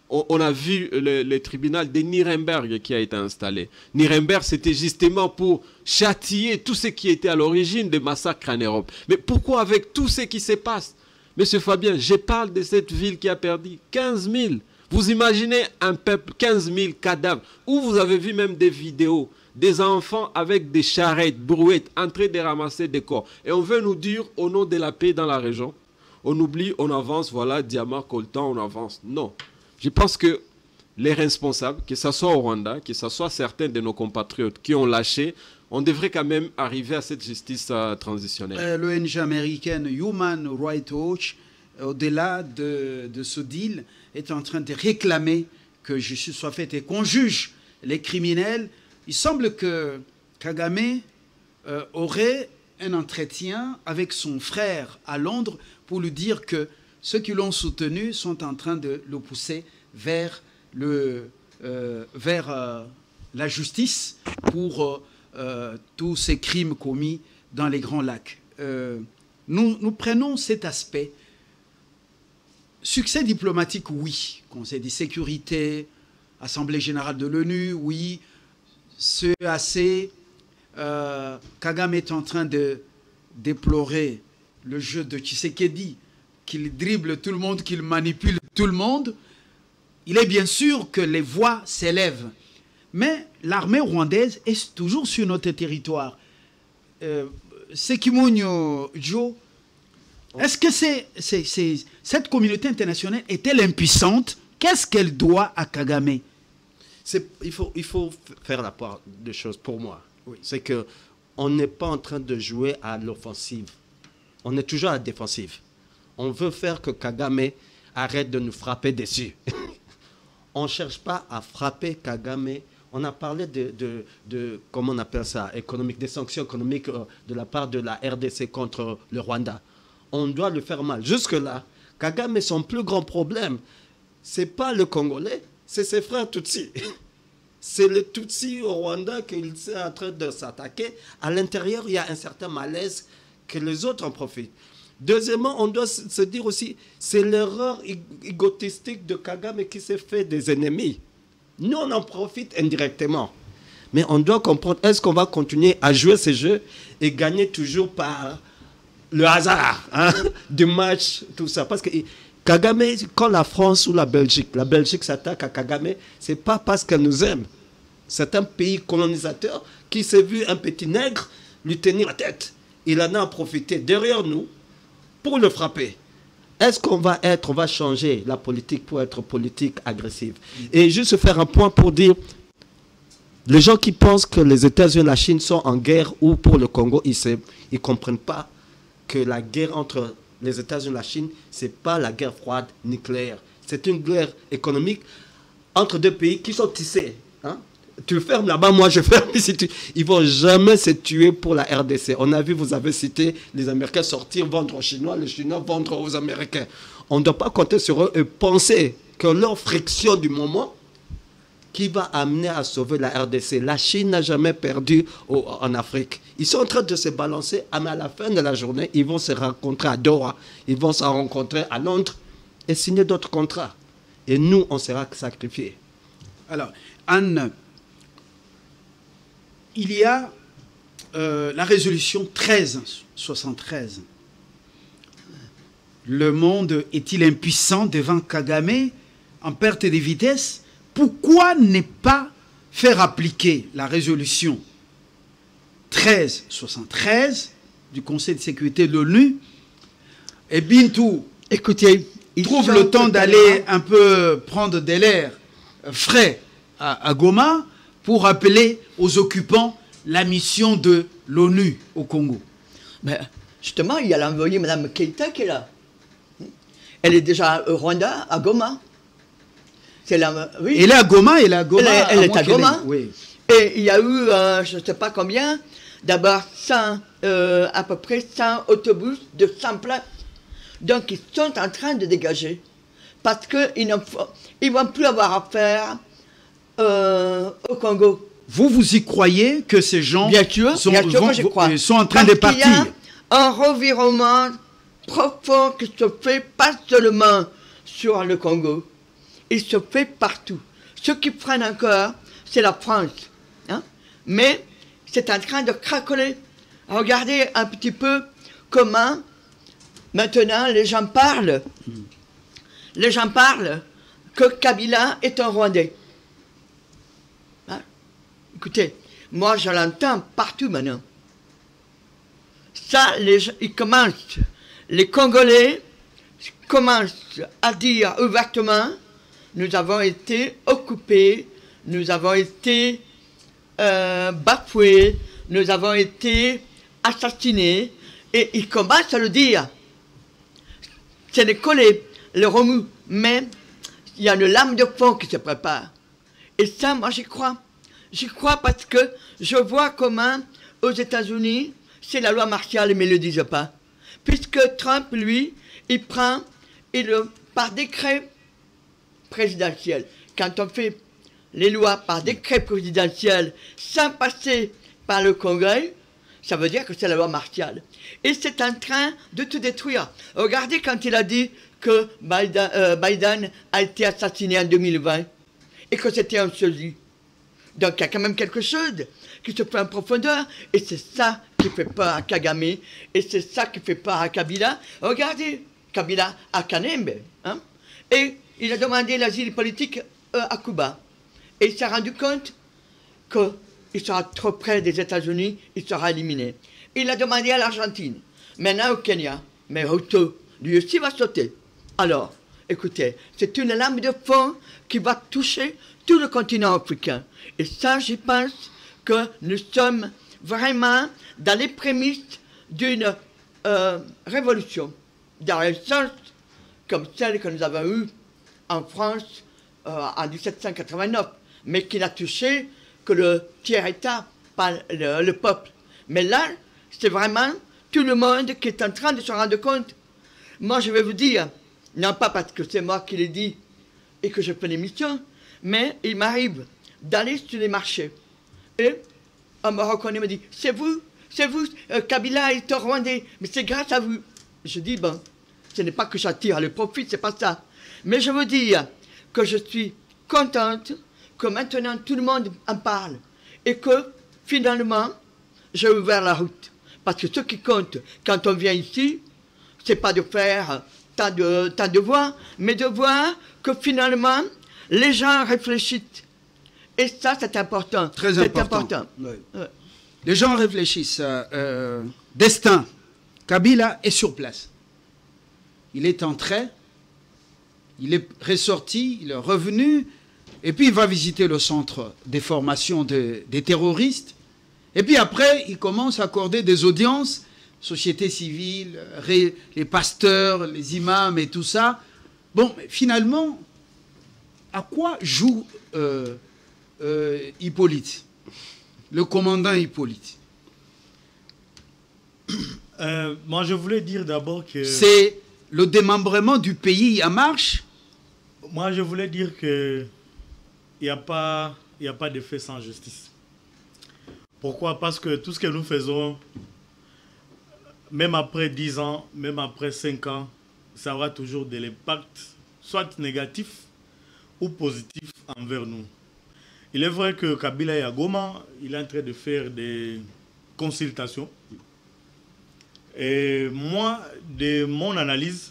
on a vu le tribunal de Nuremberg qui a été installé. Nuremberg, c'était justement pour châtier tout ce qui était à l'origine des massacres en Europe. Mais pourquoi avec tout ce qui se passe? Monsieur Fabien, je parle de cette ville qui a perdu 15 000. Vous imaginez un peuple, 15 000 cadavres, où vous avez vu même des vidéos, des enfants avec des charrettes, brouettes, en train de ramasser des corps. Et on veut nous dire, au nom de la paix dans la région, on oublie, on avance, voilà, diamant, coltan, on avance. Non. Je pense que les responsables, que ce soit au Rwanda, que ce soit certains de nos compatriotes qui ont lâché, on devrait quand même arriver à cette justice transitionnelle. L'ONG américaine Human Rights Watch, au-delà de ce deal, est en train de réclamer que justice soit faite et qu'on juge les criminels. Il semble que Kagame aurait un entretien avec son frère à Londres pour lui dire que ceux qui l'ont soutenu sont en train de le pousser vers la justice pour tous ces crimes commis dans les Grands Lacs. Nous prenons cet aspect. Succès diplomatique, oui. Conseil de sécurité, Assemblée générale de l'ONU, oui. CEAC, Kagame est en train de déplorer le jeu de Tshisekedi, qu'il dribble tout le monde, qu'il manipule tout le monde. Il est bien sûr que les voix s'élèvent. Mais l'armée rwandaise est toujours sur notre territoire. Sekimunyo Joe, est-ce que cette communauté internationale est-elle impuissante? Qu'est-ce qu'elle doit à Kagame? Il faut faire la part de choses pour moi. Oui. C'est qu'on n'est pas en train de jouer à l'offensive. On est toujours à la défensive. On veut faire que Kagame arrête de nous frapper dessus. On ne cherche pas à frapper Kagame. On a parlé de comment on appelle ça, économique, des sanctions économiques de la part de la RDC contre le Rwanda. On doit le faire mal. Jusque-là, Kagame, son plus grand problème, ce n'est pas le Congolais, c'est ses frères Tutsis. C'est le Tutsi au Rwanda qu'il est en train de s'attaquer. À l'intérieur, il y a un certain malaise que les autres en profitent. Deuxièmement, on doit se dire aussi, c'est l'erreur égotistique de Kagame qui s'est fait des ennemis. Nous, on en profite indirectement. Mais on doit comprendre, est-ce qu'on va continuer à jouer ces jeux et gagner toujours par le hasard du match, tout ça? Parce que Kagame, quand la France ou la Belgique s'attaque à Kagame, ce n'est pas parce qu'elle nous aime. C'est un pays colonisateur qui s'est vu un petit nègre lui tenir la tête. Il en a profité derrière nous pour le frapper. Est-ce qu'on va changer la politique pour être politique agressive? Et juste faire un point pour dire, les gens qui pensent que les États-Unis et la Chine sont en guerre ou pour le Congo, ils ne comprennent pas que la guerre entre les États-Unis et la Chine, ce n'est pas la guerre froide nucléaire. C'est une guerre économique entre deux pays qui sont tissés. Hein? Tu fermes là-bas, moi je ferme ici. Ils ne vont jamais se tuer pour la RDC. On a vu, vous avez cité les Américains sortir, vendre aux Chinois, les Chinois vendre aux Américains. On ne doit pas compter sur eux et penser que leur friction du moment qui va amener à sauver la RDC. La Chine n'a jamais perdu en Afrique. Ils sont en train de se balancer, mais à la fin de la journée, ils vont se rencontrer à Doha, ils vont se rencontrer à Londres et signer d'autres contrats. Et nous, on sera sacrifiés. Alors, Anne, il y a la résolution 1373. Le monde est-il impuissant devant Kagame en perte de vitesse? Pourquoi ne pas faire appliquer la résolution 1373 du Conseil de sécurité de l'ONU? Et Bintou, écoutez, il trouve le temps d'aller un peu prendre de l'air frais à Goma pour appeler aux occupants la mission de l'ONU au Congo. Mais justement, il y a l'envoyé Mme Keïta qui est là. Elle est déjà au Rwanda, à Goma. Oui. Elle est à Goma, elle est à Goma. Oui. Et il y a eu, je ne sais pas combien, d'abord à peu près 100 autobus de 100 places. Donc ils sont en train de dégager. Parce qu'ils ne vont plus avoir affaire au Congo. Vous y croyez que ces gens sont en train de partir? Il y a un revirement profond qui se fait pas seulement sur le Congo. Il se fait partout. Ceux qui prennent encore, c'est la France. Hein? Mais c'est en train de craqueler. Regardez un petit peu comment maintenant les gens parlent. Les gens parlent que Kabila est un Rwandais. Hein? Écoutez, moi je l'entends partout maintenant. Ça, ils commencent, les Congolais commencent à dire ouvertement: nous avons été occupés, nous avons été bafoués, nous avons été assassinés, et ils commencent à le dire. C'est les collés, le remous, mais il y a une lame de fond qui se prépare. Et ça, moi, j'y crois. J'y crois parce que je vois comment, aux États-Unis, c'est la loi martiale, mais ils ne le disent pas. Puisque Trump, lui, il prend, par décret présidentiel, quand on fait les lois par décret présidentiel sans passer par le Congrès, ça veut dire que c'est la loi martiale. Et c'est en train de tout détruire. Regardez quand il a dit que Biden a été assassiné en 2020 et que c'était un sosie. Donc il y a quand même quelque chose qui se fait en profondeur, et c'est ça qui fait peur à Kagame, et c'est ça qui fait peur à Kabila. Regardez, Kabila à Kanembe, hein? Et il a demandé l'asile politique à Cuba. Et il s'est rendu compte qu'il sera trop près des États-Unis, il sera éliminé. Il a demandé à l'Argentine, maintenant au Kenya, mais Ruto, lui aussi va sauter. Alors, écoutez, c'est une lame de fond qui va toucher tout le continent africain. Et ça, je pense que nous sommes vraiment dans les prémices d'une révolution, dans le sens comme celle que nous avons eue en France en 1789, mais qui n'a touché que le tiers-État, pas le peuple. Mais là, c'est vraiment tout le monde qui est en train de se rendre compte. Moi, je vais vous dire, non pas parce que c'est moi qui l'ai dit et que je fais l'émission, mais il m'arrive d'aller sur les marchés. Et on me reconnaît, me dit, c'est vous, Kabila est au Rwandais, mais c'est grâce à vous. Je dis, bon, ce n'est pas que j'attire le profit, c'est pas ça. Mais je veux dire que je suis contente que maintenant tout le monde en parle et que finalement, j'ai ouvert la route. Parce que ce qui compte quand on vient ici, c'est pas de faire tant de voix, mais de voir que finalement, les gens réfléchissent. Et ça, c'est important. Très important. Oui. Ouais. Les gens réfléchissent. Destin. Kabila est sur place. Il est entré, il est ressorti, il est revenu, et puis il va visiter le centre des formations des terroristes. Et puis après, il commence à accorder des audiences, société civile, les pasteurs, les imams et tout ça. Bon, mais finalement, à quoi joue Hippolyte, le commandant Hippolyte? Moi, je voulais dire d'abord que... C'est le démembrement du pays en marche. Moi, je voulais dire que il n'y a pas de fait sans justice. Pourquoi? Parce que tout ce que nous faisons, même après 10 ans, même après 5 ans, ça aura toujours de l'impact, soit négatif ou positif envers nous. Il est vrai que Kabila est à Goma, il est en train de faire des consultations. Et moi, de mon analyse,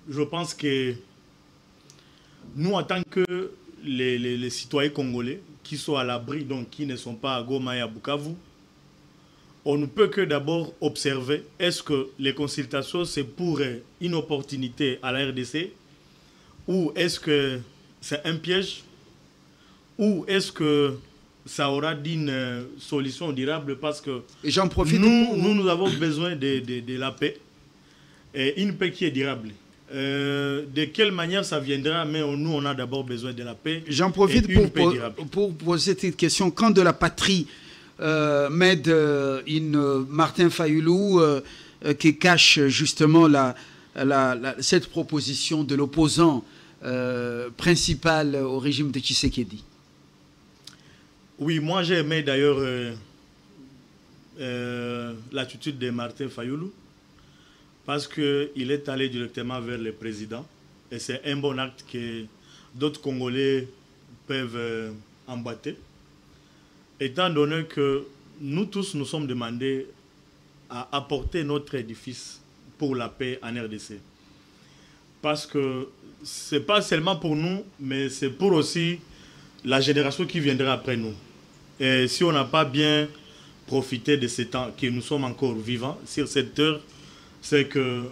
je pense que nous, en tant que les citoyens congolais, qui sont à l'abri, donc qui ne sont pas à Goma et à Bukavu, on ne peut que d'abord observer, est-ce que les consultations, c'est pour une opportunité à la RDC, ou est-ce que c'est un piège, ou est-ce que ça aura d'une solution durable, parce que j'en profite nous avons besoin de la paix, et une paix qui est durable. De quelle manière ça viendra, mais nous on a d'abord besoin de la paix. J'en profite pour poser cette question. Quand de la patrie m'aide Martin Fayulu qui cache justement cette proposition de l'opposant principal au régime de Tshisekedi? Oui, moi j'ai aimé d'ailleurs l'attitude de Martin Fayulu, parce qu'il est allé directement vers le président. Et c'est un bon acte que d'autres Congolais peuvent emboîter. Étant donné que nous tous nous sommes demandés à apporter notre édifice pour la paix en RDC. Parce que ce n'est pas seulement pour nous, mais c'est pour aussi la génération qui viendra après nous. Et si on n'a pas bien profité de ce temps que nous sommes encore vivants sur cette heure, c'est que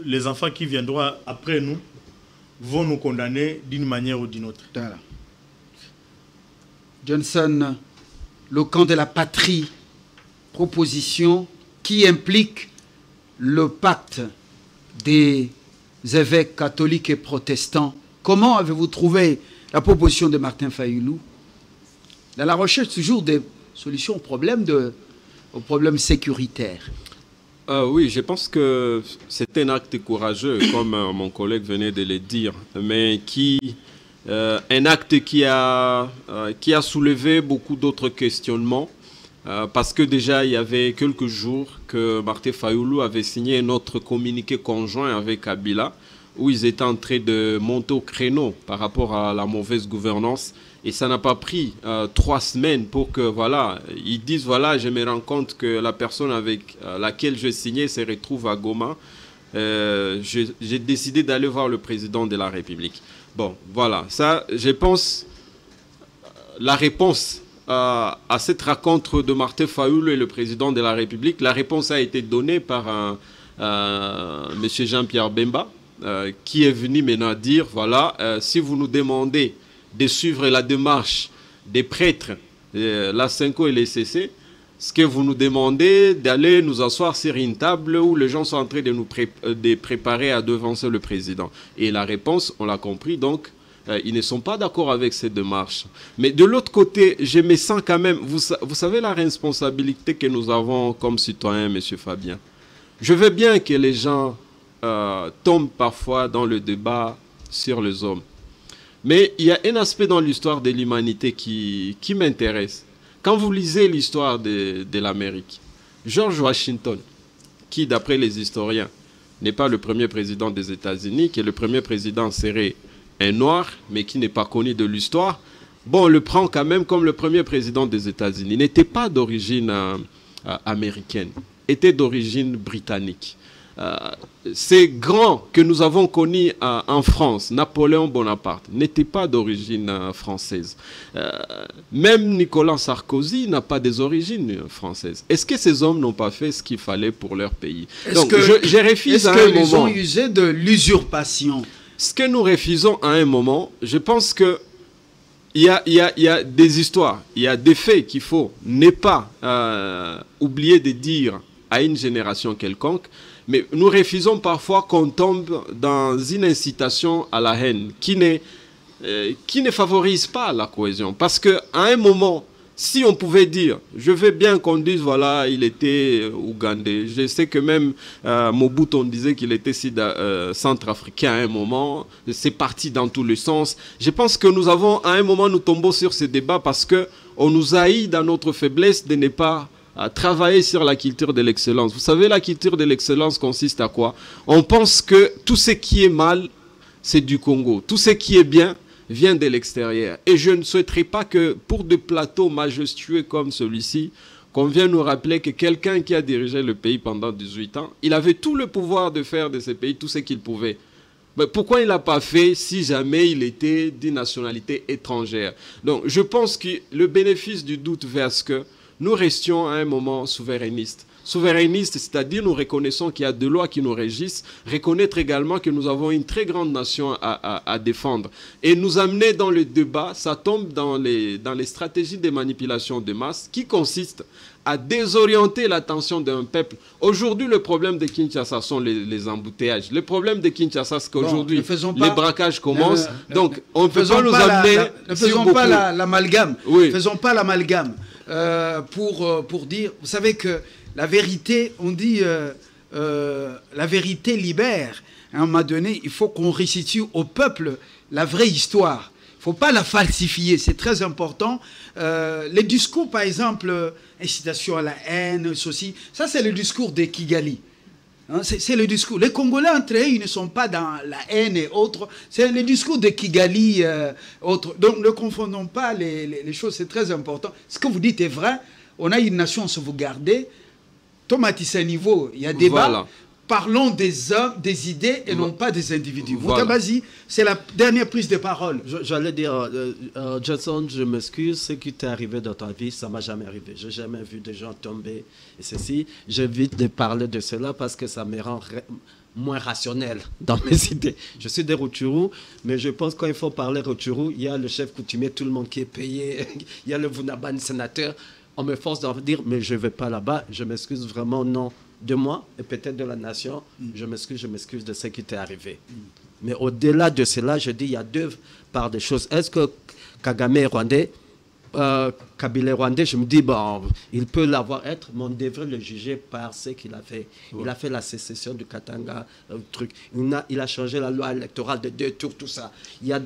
les enfants qui viendront après nous vont nous condamner d'une manière ou d'une autre. Voilà. Johnson, le camp de la patrie, proposition qui implique le pacte des évêques catholiques et protestants. Comment avez-vous trouvé la proposition de Martin Fayulu? Dans la recherche toujours des solutions aux problèmes au problème sécuritaire? Oui, je pense que c'est un acte courageux, comme mon collègue venait de le dire, mais un acte qui a soulevé beaucoup d'autres questionnements, parce que déjà, il y avait quelques jours que Martin Fayulu avait signé un autre communiqué conjoint avec Kabila, où ils étaient en train de monter au créneau par rapport à la mauvaise gouvernance. Et ça n'a pas pris 3 semaines pour que, voilà, ils disent, voilà, je me rends compte que la personne avec laquelle je signais se retrouve à Goma. J'ai décidé d'aller voir le président de la République. Bon, voilà, ça, je pense, la réponse à cette rencontre de Martin Fayulu et le président de la République, la réponse a été donnée par M. Jean-Pierre Bemba, qui est venu maintenant dire, voilà, si vous nous demandez de suivre la démarche des prêtres, la Senko et les CC, ce que vous nous demandez d'aller nous asseoir sur une table où les gens sont en train de nous préparer à devancer le président. Et la réponse, on l'a compris, donc, ils ne sont pas d'accord avec cette démarche. Mais de l'autre côté, je me sens quand même, vous savez la responsabilité que nous avons comme citoyens, M. Fabien. Je veux bien que les gens tombent parfois dans le débat sur les hommes. Mais il y a un aspect dans l'histoire de l'humanité qui m'intéresse. Quand vous lisez l'histoire de l'Amérique, George Washington, qui d'après les historiens n'est pas le premier président des États-Unis, qui est le premier président serait un noir, mais qui n'est pas connu de l'histoire, bon, on le prend quand même comme le premier président des États-Unis. Il n'était pas d'origine américaine, était d'origine britannique. Ces grands que nous avons connus en France, Napoléon Bonaparte, n'était pas d'origine française. Même Nicolas Sarkozy n'a pas des origines françaises. Est-ce que ces hommes n'ont pas fait ce qu'il fallait pour leur pays? Donc, je refuse à un moment. Est-ce qu'ils ont usé de l'usurpation? Ce que nous refusons à un moment, je pense que il y a des histoires, il y a des faits qu'il faut ne pas oublier de dire à une génération quelconque. Mais nous refusons parfois qu'on tombe dans une incitation à la haine qui ne favorise pas la cohésion. Parce qu'à un moment, si on pouvait dire, je veux bien qu'on dise, voilà, il était ougandais. Je sais que même Mobutu, on disait qu'il était centrafricain à un moment. C'est parti dans tous les sens. Je pense que nous avons, à un moment, nous tombons sur ce débat parce qu'on nous haït dans notre faiblesse de ne pas à travailler sur la culture de l'excellence. Vous savez, la culture de l'excellence consiste à quoi? On pense que tout ce qui est mal, c'est du Congo. Tout ce qui est bien vient de l'extérieur. Et je ne souhaiterais pas que pour des plateaux majestueux comme celui-ci, qu'on vienne nous rappeler que quelqu'un qui a dirigé le pays pendant 18 ans, il avait tout le pouvoir de faire de ce pays tout ce qu'il pouvait. Mais pourquoi il n'a pas fait si jamais il était d'une nationalité étrangère? Donc je pense que le bénéfice du doute vers ce que nous restions à un moment souverainistes. Souverainistes, c'est-à-dire nous reconnaissons qu'il y a des lois qui nous régissent, reconnaître également que nous avons une très grande nation à défendre. Et nous amener dans le débat, ça tombe dans les stratégies de manipulation de masse qui consistent à désorienter l'attention d'un peuple. Aujourd'hui, le problème de Kinshasa sont les embouteillages. Le problème de Kinshasa, c'est qu'aujourd'hui, les braquages commencent. Donc, on ne peut pas nous amener... Ne faisons pas l'amalgame. Oui. Faisons pas l'amalgame. Pour dire, vous savez que la vérité, on dit, la vérité libère. À un moment donné, il faut qu'on restitue au peuple la vraie histoire. Il ne faut pas la falsifier, c'est très important. Les discours, par exemple, incitation à la haine, ceci, ça c'est le discours de Kigali. Hein, c'est le discours. Les Congolais entre eux, ils ne sont pas dans la haine et autres. C'est le discours de Kigali, autres. Donc ne confondons pas les choses, c'est très important. Ce que vous dites est vrai. On a une nation sauvegardée. Thomas Tissé-Niveau, il y a débat. Voilà. Parlons des hommes, des idées et non pas des individus. Voilà. Moutabazi, c'est la dernière prise de parole. J'allais dire, Jason, je m'excuse, ce qui t'est arrivé dans ta vie, ça ne m'a jamais arrivé. Je n'ai jamais vu des gens tomber et ceci. J'évite de parler de cela parce que ça me rend moins rationnel dans mes idées. Je suis des Rutshuru, mais je pense que quand il faut parler Rutshuru, il y a le chef coutumier, tout le monde qui est payé, il y a le Vunaban sénateur. On me force d'en dire, mais je ne vais pas là-bas. Je m'excuse vraiment, non. De moi et peut-être de la nation, je m'excuse de ce qui t'est arrivé. Mais au-delà de cela, je dis, il y a deux parts des choses. Est-ce que Kagame est rwandais? Kabila rwandais, je me dis, bon, il peut l'avoir être, mais on devrait le juger par ce qu'il a fait. Ouais. Il a fait la sécession du Katanga, truc. Il a changé la loi électorale de 2 tours, tout ça. Il y a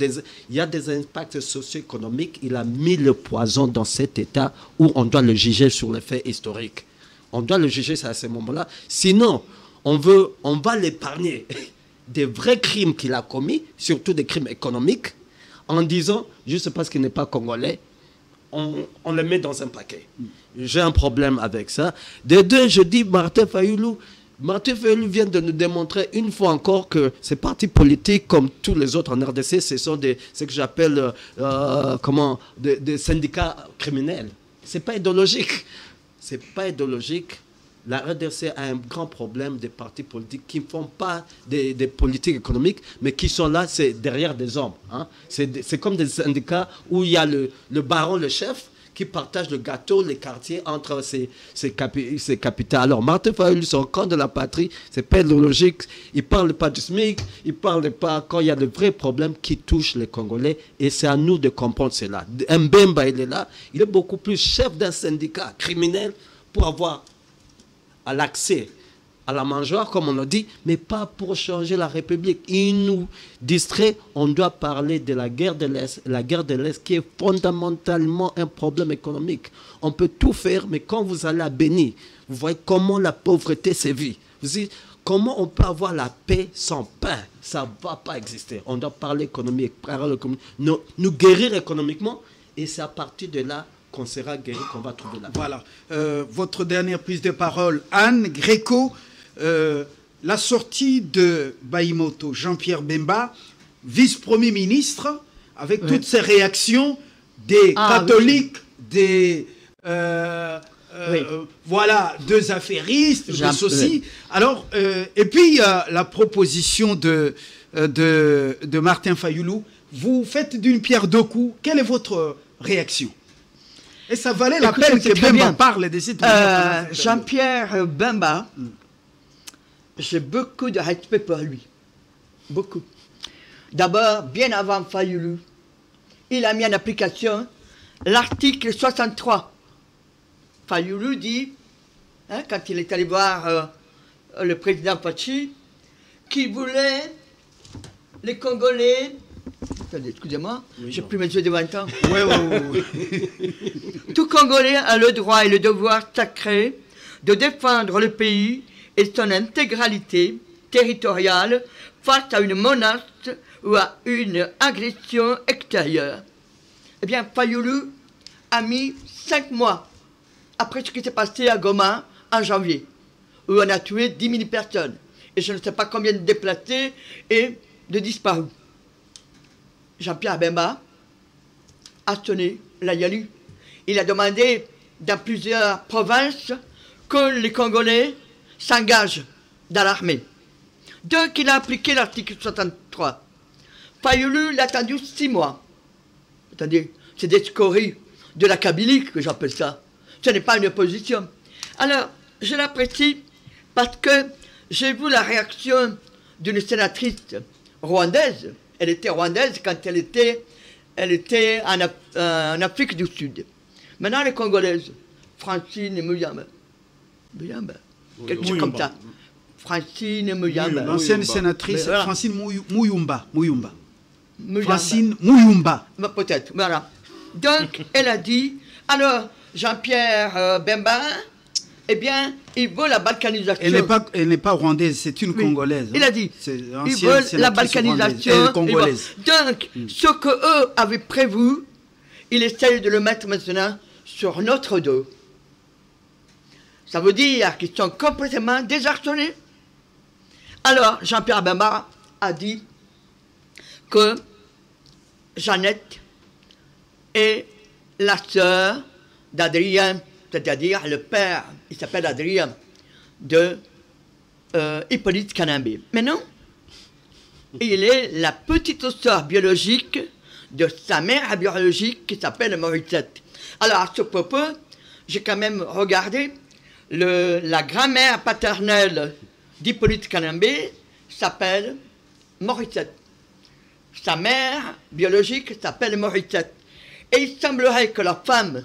des impacts socio-économiques. Il a mis le poison dans cet état où on doit le juger sur les faits historiques. On doit le juger à ce moment-là. Sinon, on va l'épargner des vrais crimes qu'il a commis, surtout des crimes économiques, en disant, juste parce qu'il n'est pas congolais, on le met dans un paquet. J'ai un problème avec ça. De deux, je dis, Martin Fayulu vient de nous démontrer une fois encore que ces partis politiques, comme tous les autres en RDC, ce sont ce que j'appelle des syndicats criminels. Ce n'est pas idéologique. C'est pas idéologique. La RDC a un grand problème des partis politiques qui ne font pas des politiques économiques, mais qui sont là, c'est derrière des hommes. Hein. C'est comme des syndicats où il y a le baron, le chef, qui partage le gâteau, les quartiers entre ses capitales. Alors, Martin Fayulu, son camp de la patrie, c'est pas idéologique. Il ne parle pas du SMIC, il ne parle pas quand il y a de vrais problèmes qui touchent les Congolais, et c'est à nous de comprendre cela. Mbemba, il est là, il est beaucoup plus chef d'un syndicat criminel pour avoir à l'accès à la mangeoire, comme on a dit, mais pas pour changer la République. Il nous distrait. On doit parler de la guerre de l'Est. La guerre de l'Est qui est fondamentalement un problème économique. On peut tout faire, mais quand vous allez à Béni, vous voyez comment la pauvreté sévit. Vous dites, comment on peut avoir la paix sans pain? Ça ne va pas exister. On doit parler économie, nous guérir économiquement, et c'est à partir de là qu'on sera guéri, qu'on va trouver la paix. Voilà. Votre dernière prise de parole, Anne Gréco. La sortie de Bayimoto, Jean-Pierre Bemba, vice-premier ministre, avec toutes ces réactions des catholiques, des voilà, deux affairistes, de ceci. Alors, et puis il y a la proposition de Martin Fayulu. Vous faites d'une pierre deux coups. Quelle est votre réaction? Et ça valait la peine que Bemba parle de cette Jean-Pierre Bemba, j'ai beaucoup de respect pour lui. Beaucoup. D'abord, bien avant Fayulu, il a mis en application l'article 63. Fayulu dit, hein, quand il est allé voir le président Fachi, qu'il voulait les Congolais... Attendez, excusez-moi, oui, j'ai plus mes yeux devant le temps. Tout Congolais a le droit et le devoir sacré de défendre le pays et son intégralité territoriale face à une menace ou à une agression extérieure. Eh bien, Fayulu a mis 5 mois après ce qui s'est passé à Goma en janvier, où on a tué 10 000 personnes. Et je ne sais pas combien de déplacés et de disparus. Jean-Pierre Bemba a sonné la Yalu. Il a demandé dans plusieurs provinces que les Congolais s'engagent dans l'armée. Donc il a appliqué l'article 63. Fayulu l'a attendu 6 mois. Attendez, c'est des scories de la Kabylie que j'appelle ça. Ce n'est pas une opposition. Alors, je l'apprécie parce que j'ai vu la réaction d'une sénatrice rwandaise. Elle était rwandaise quand elle était en Afrique du Sud. Maintenant, les Congolaises, Francine Muyamba. Quelque chose comme ça. Francine Muyamba. L'ancienne sénatrice, voilà. Francine Muyumba. Francine Muyumba. Peut-être, voilà. Donc, elle a dit, alors, Jean-Pierre Bemba, eh bien, il veut la balkanisation. Elle n'est pas rwandaise, c'est une Congolaise. Il a dit, il veut la balkanisation. Congolaise. Donc, ce qu'eux avaient prévu, il essaye de le mettre maintenant sur notre dos. Ça veut dire qu'ils sont complètement désarçonnés. Alors, Jean-Pierre Bemba a dit que Jeannette est la sœur d'Adrien, c'est-à-dire le père, il s'appelle Adrien, de Hippolyte Kanambe. Mais non, il est la petite sœur biologique de sa mère biologique qui s'appelle Morissette. Alors, à ce propos, j'ai quand même regardé la grand-mère paternelle d'Hippolyte Kanambe s'appelle Morissette. Sa mère biologique s'appelle Morissette. Et il semblerait que la femme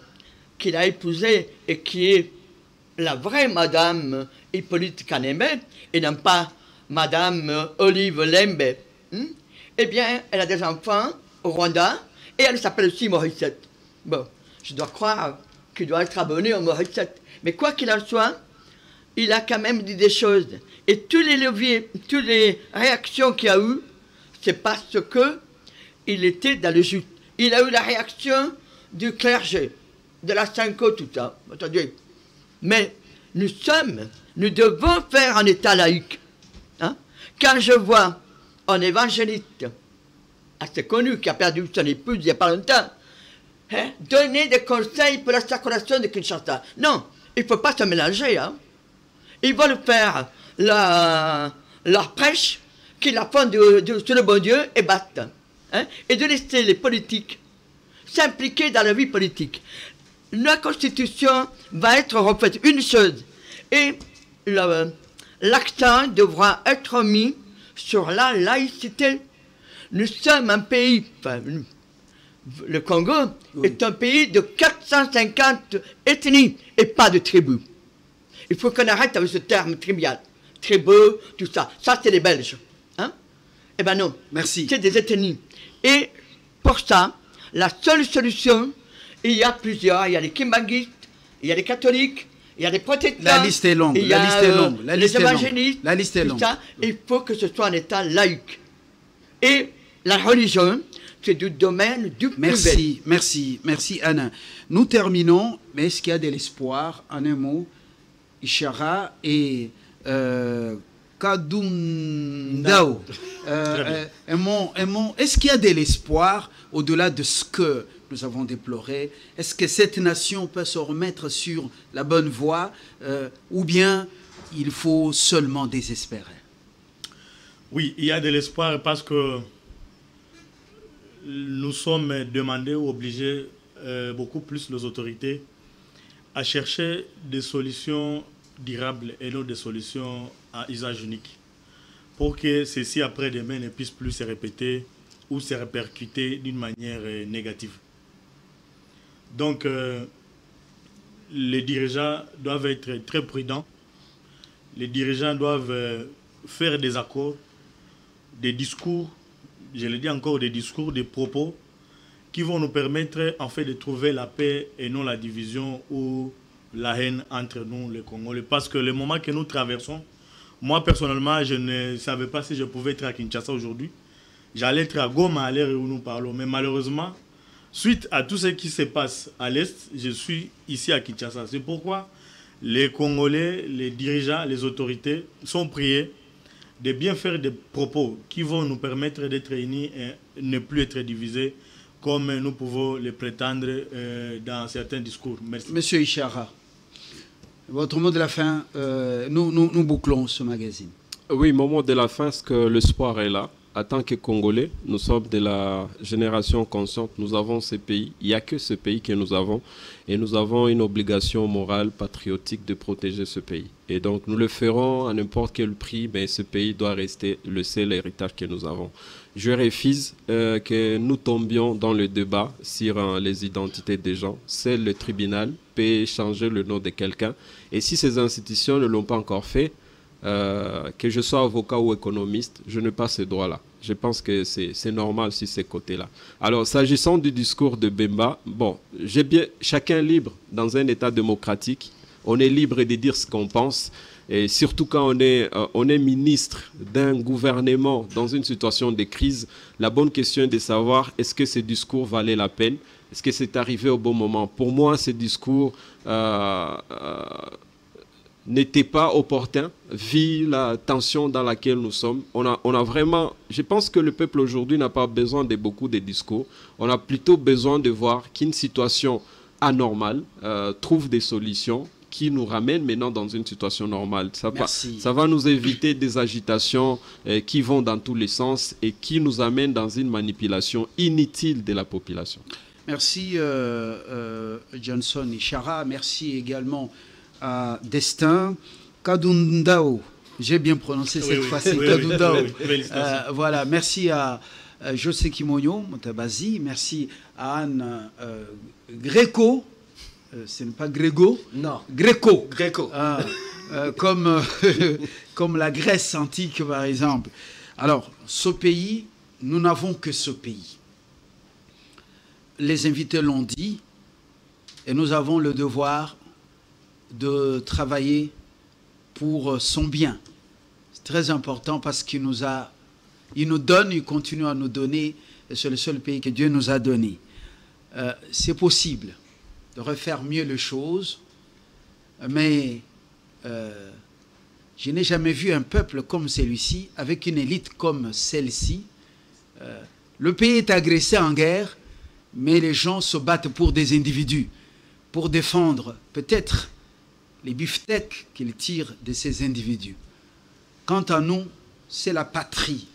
qu'il a épousée et qui est la vraie Madame Hippolyte Kaneme, et non pas Madame Olive Lembe, eh bien, elle a des enfants au Rwanda, et elle s'appelle aussi Morissette. Bon, je dois croire qu'il doit être abonné au Morissette. Mais quoi qu'il en soit, il a quand même dit des choses. Et tous les leviers, toutes les réactions qu'il y a eu, c'est parce que il était dans le jus. Il a eu la réaction du clergé, de la Cinco, tout ça. Attendez. Mais nous devons faire un État laïque. Hein? Quand je vois un évangéliste assez connu qui a perdu son épouse il n'y a pas longtemps, hein, donner des conseils pour la sacration de Kinshasa. Non, il ne faut pas se mélanger. Hein. Ils veulent faire leur prêche, qu'ils la font sur le bon Dieu et battent. Hein, et de laisser les politiques s'impliquer dans la vie politique. La Constitution va être refaite. Une chose, et l'accent devra être mis sur la laïcité. Nous sommes un pays, enfin, le Congo est un pays de 450 ethnies et pas de tribus. Il faut qu'on arrête avec ce terme tribal. Tribu, tout ça. Ça, c'est les Belges. Hein? Eh ben non. Merci. C'est des ethnies. Et pour ça, la seule solution, il y a plusieurs. Il y a les kimbanguistes, il y a les catholiques, il y a les protestants. La liste est longue. Il y a les évangélistes. La liste est longue. Ça, il faut que ce soit un État laïque. Et la religion, c'est du domaine du privé. Merci Anna. Nous terminons, mais est-ce qu'il y a de l'espoir, en un mot, Ishara et Kadundao. Est-ce qu'il y a de l'espoir au-delà de ce que nous avons déploré? Est-ce que cette nation peut se remettre sur la bonne voie ou bien il faut seulement désespérer? Oui, il y a de l'espoir parce que nous sommes demandés ou obligés, beaucoup plus les autorités, à chercher des solutions durables et non des solutions à usage unique, pour que ceci après-demain ne puisse plus se répéter ou se répercuter d'une manière négative. Donc, les dirigeants doivent être très prudents. Les dirigeants doivent faire des accords, des discours, je le dis encore, des discours, des propos qui vont nous permettre en fait de trouver la paix et non la division ou la haine entre nous, les Congolais. Parce que le moment que nous traversons, moi personnellement, je ne savais pas si je pouvais être à Kinshasa aujourd'hui. J'allais être à Goma à l'heure où nous parlons. Mais malheureusement, suite à tout ce qui se passe à l'Est, je suis ici à Kinshasa. C'est pourquoi les Congolais, les dirigeants, les autorités sont priés de bien faire des propos qui vont nous permettre d'être unis et ne plus être divisés comme nous pouvons le prétendre dans certains discours. Merci. Monsieur Ishara, votre mot de la fin, nous bouclons ce magazine. Oui, mon mot de la fin, c'est que l'espoir est là. En tant que Congolais, nous sommes de la génération consciente, nous avons ce pays, il n'y a que ce pays que nous avons, et nous avons une obligation morale, patriotique de protéger ce pays. Et donc nous le ferons à n'importe quel prix, mais ce pays doit rester le seul héritage que nous avons. Je refuse que nous tombions dans le débat sur les identités des gens. Seul le tribunal peut changer le nom de quelqu'un, et si ces institutions ne l'ont pas encore fait, que je sois avocat ou économiste, je n'ai pas ce droit-là. Je pense que c'est normal sur ces côtés-là. Alors, s'agissant du discours de Bemba, bon, chacun est libre dans un État démocratique. On est libre de dire ce qu'on pense. Et surtout quand on est ministre d'un gouvernement dans une situation de crise, la bonne question est de savoir est-ce que ce discours valait la peine? Est-ce que c'est arrivé au bon moment? Pour moi, ce discours n'était pas opportun, vu la tension dans laquelle nous sommes. On a vraiment... Je pense que le peuple aujourd'hui n'a pas besoin de beaucoup de discours. On a plutôt besoin de voir qu'une situation anormale trouve des solutions qui nous ramènent maintenant dans une situation normale. Ça va nous éviter des agitations qui vont dans tous les sens et qui nous amènent dans une manipulation inutile de la population. Merci Johnson Ishara. Merci également à Destin Kadundao. J'ai bien prononcé cette fois-ci. Kadundao. Oui, voilà, merci à José Kimonyo, Moutabazi, merci à Anne Gréco, ce n'est pas Grégo, non, Gréco, comme la Grèce antique par exemple. Alors, ce pays, nous n'avons que ce pays. Les invités l'ont dit, et nous avons le devoir de travailler pour son bien. C'est très important parce qu'il nous donne, il continue à nous donner, et c'est le seul pays que Dieu nous a donné. C'est possible de refaire mieux les choses, mais je n'ai jamais vu un peuple comme celui-ci, avec une élite comme celle-ci. Le pays est agressé en guerre, mais les gens se battent pour des individus, pour défendre peut-être les beefsteaks qu'ils tirent de ces individus. Quant à nous, c'est la patrie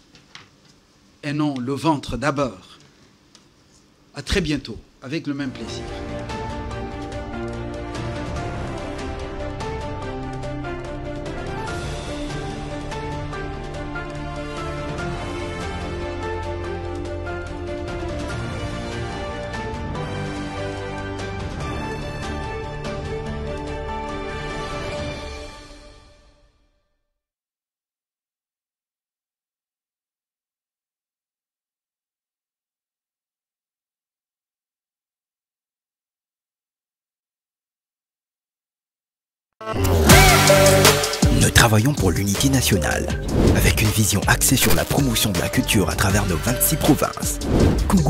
et non le ventre d'abord. À très bientôt, avec le même plaisir. Nous travaillons pour l'unité nationale, avec une vision axée sur la promotion de la culture à travers nos 26 provinces. Kungu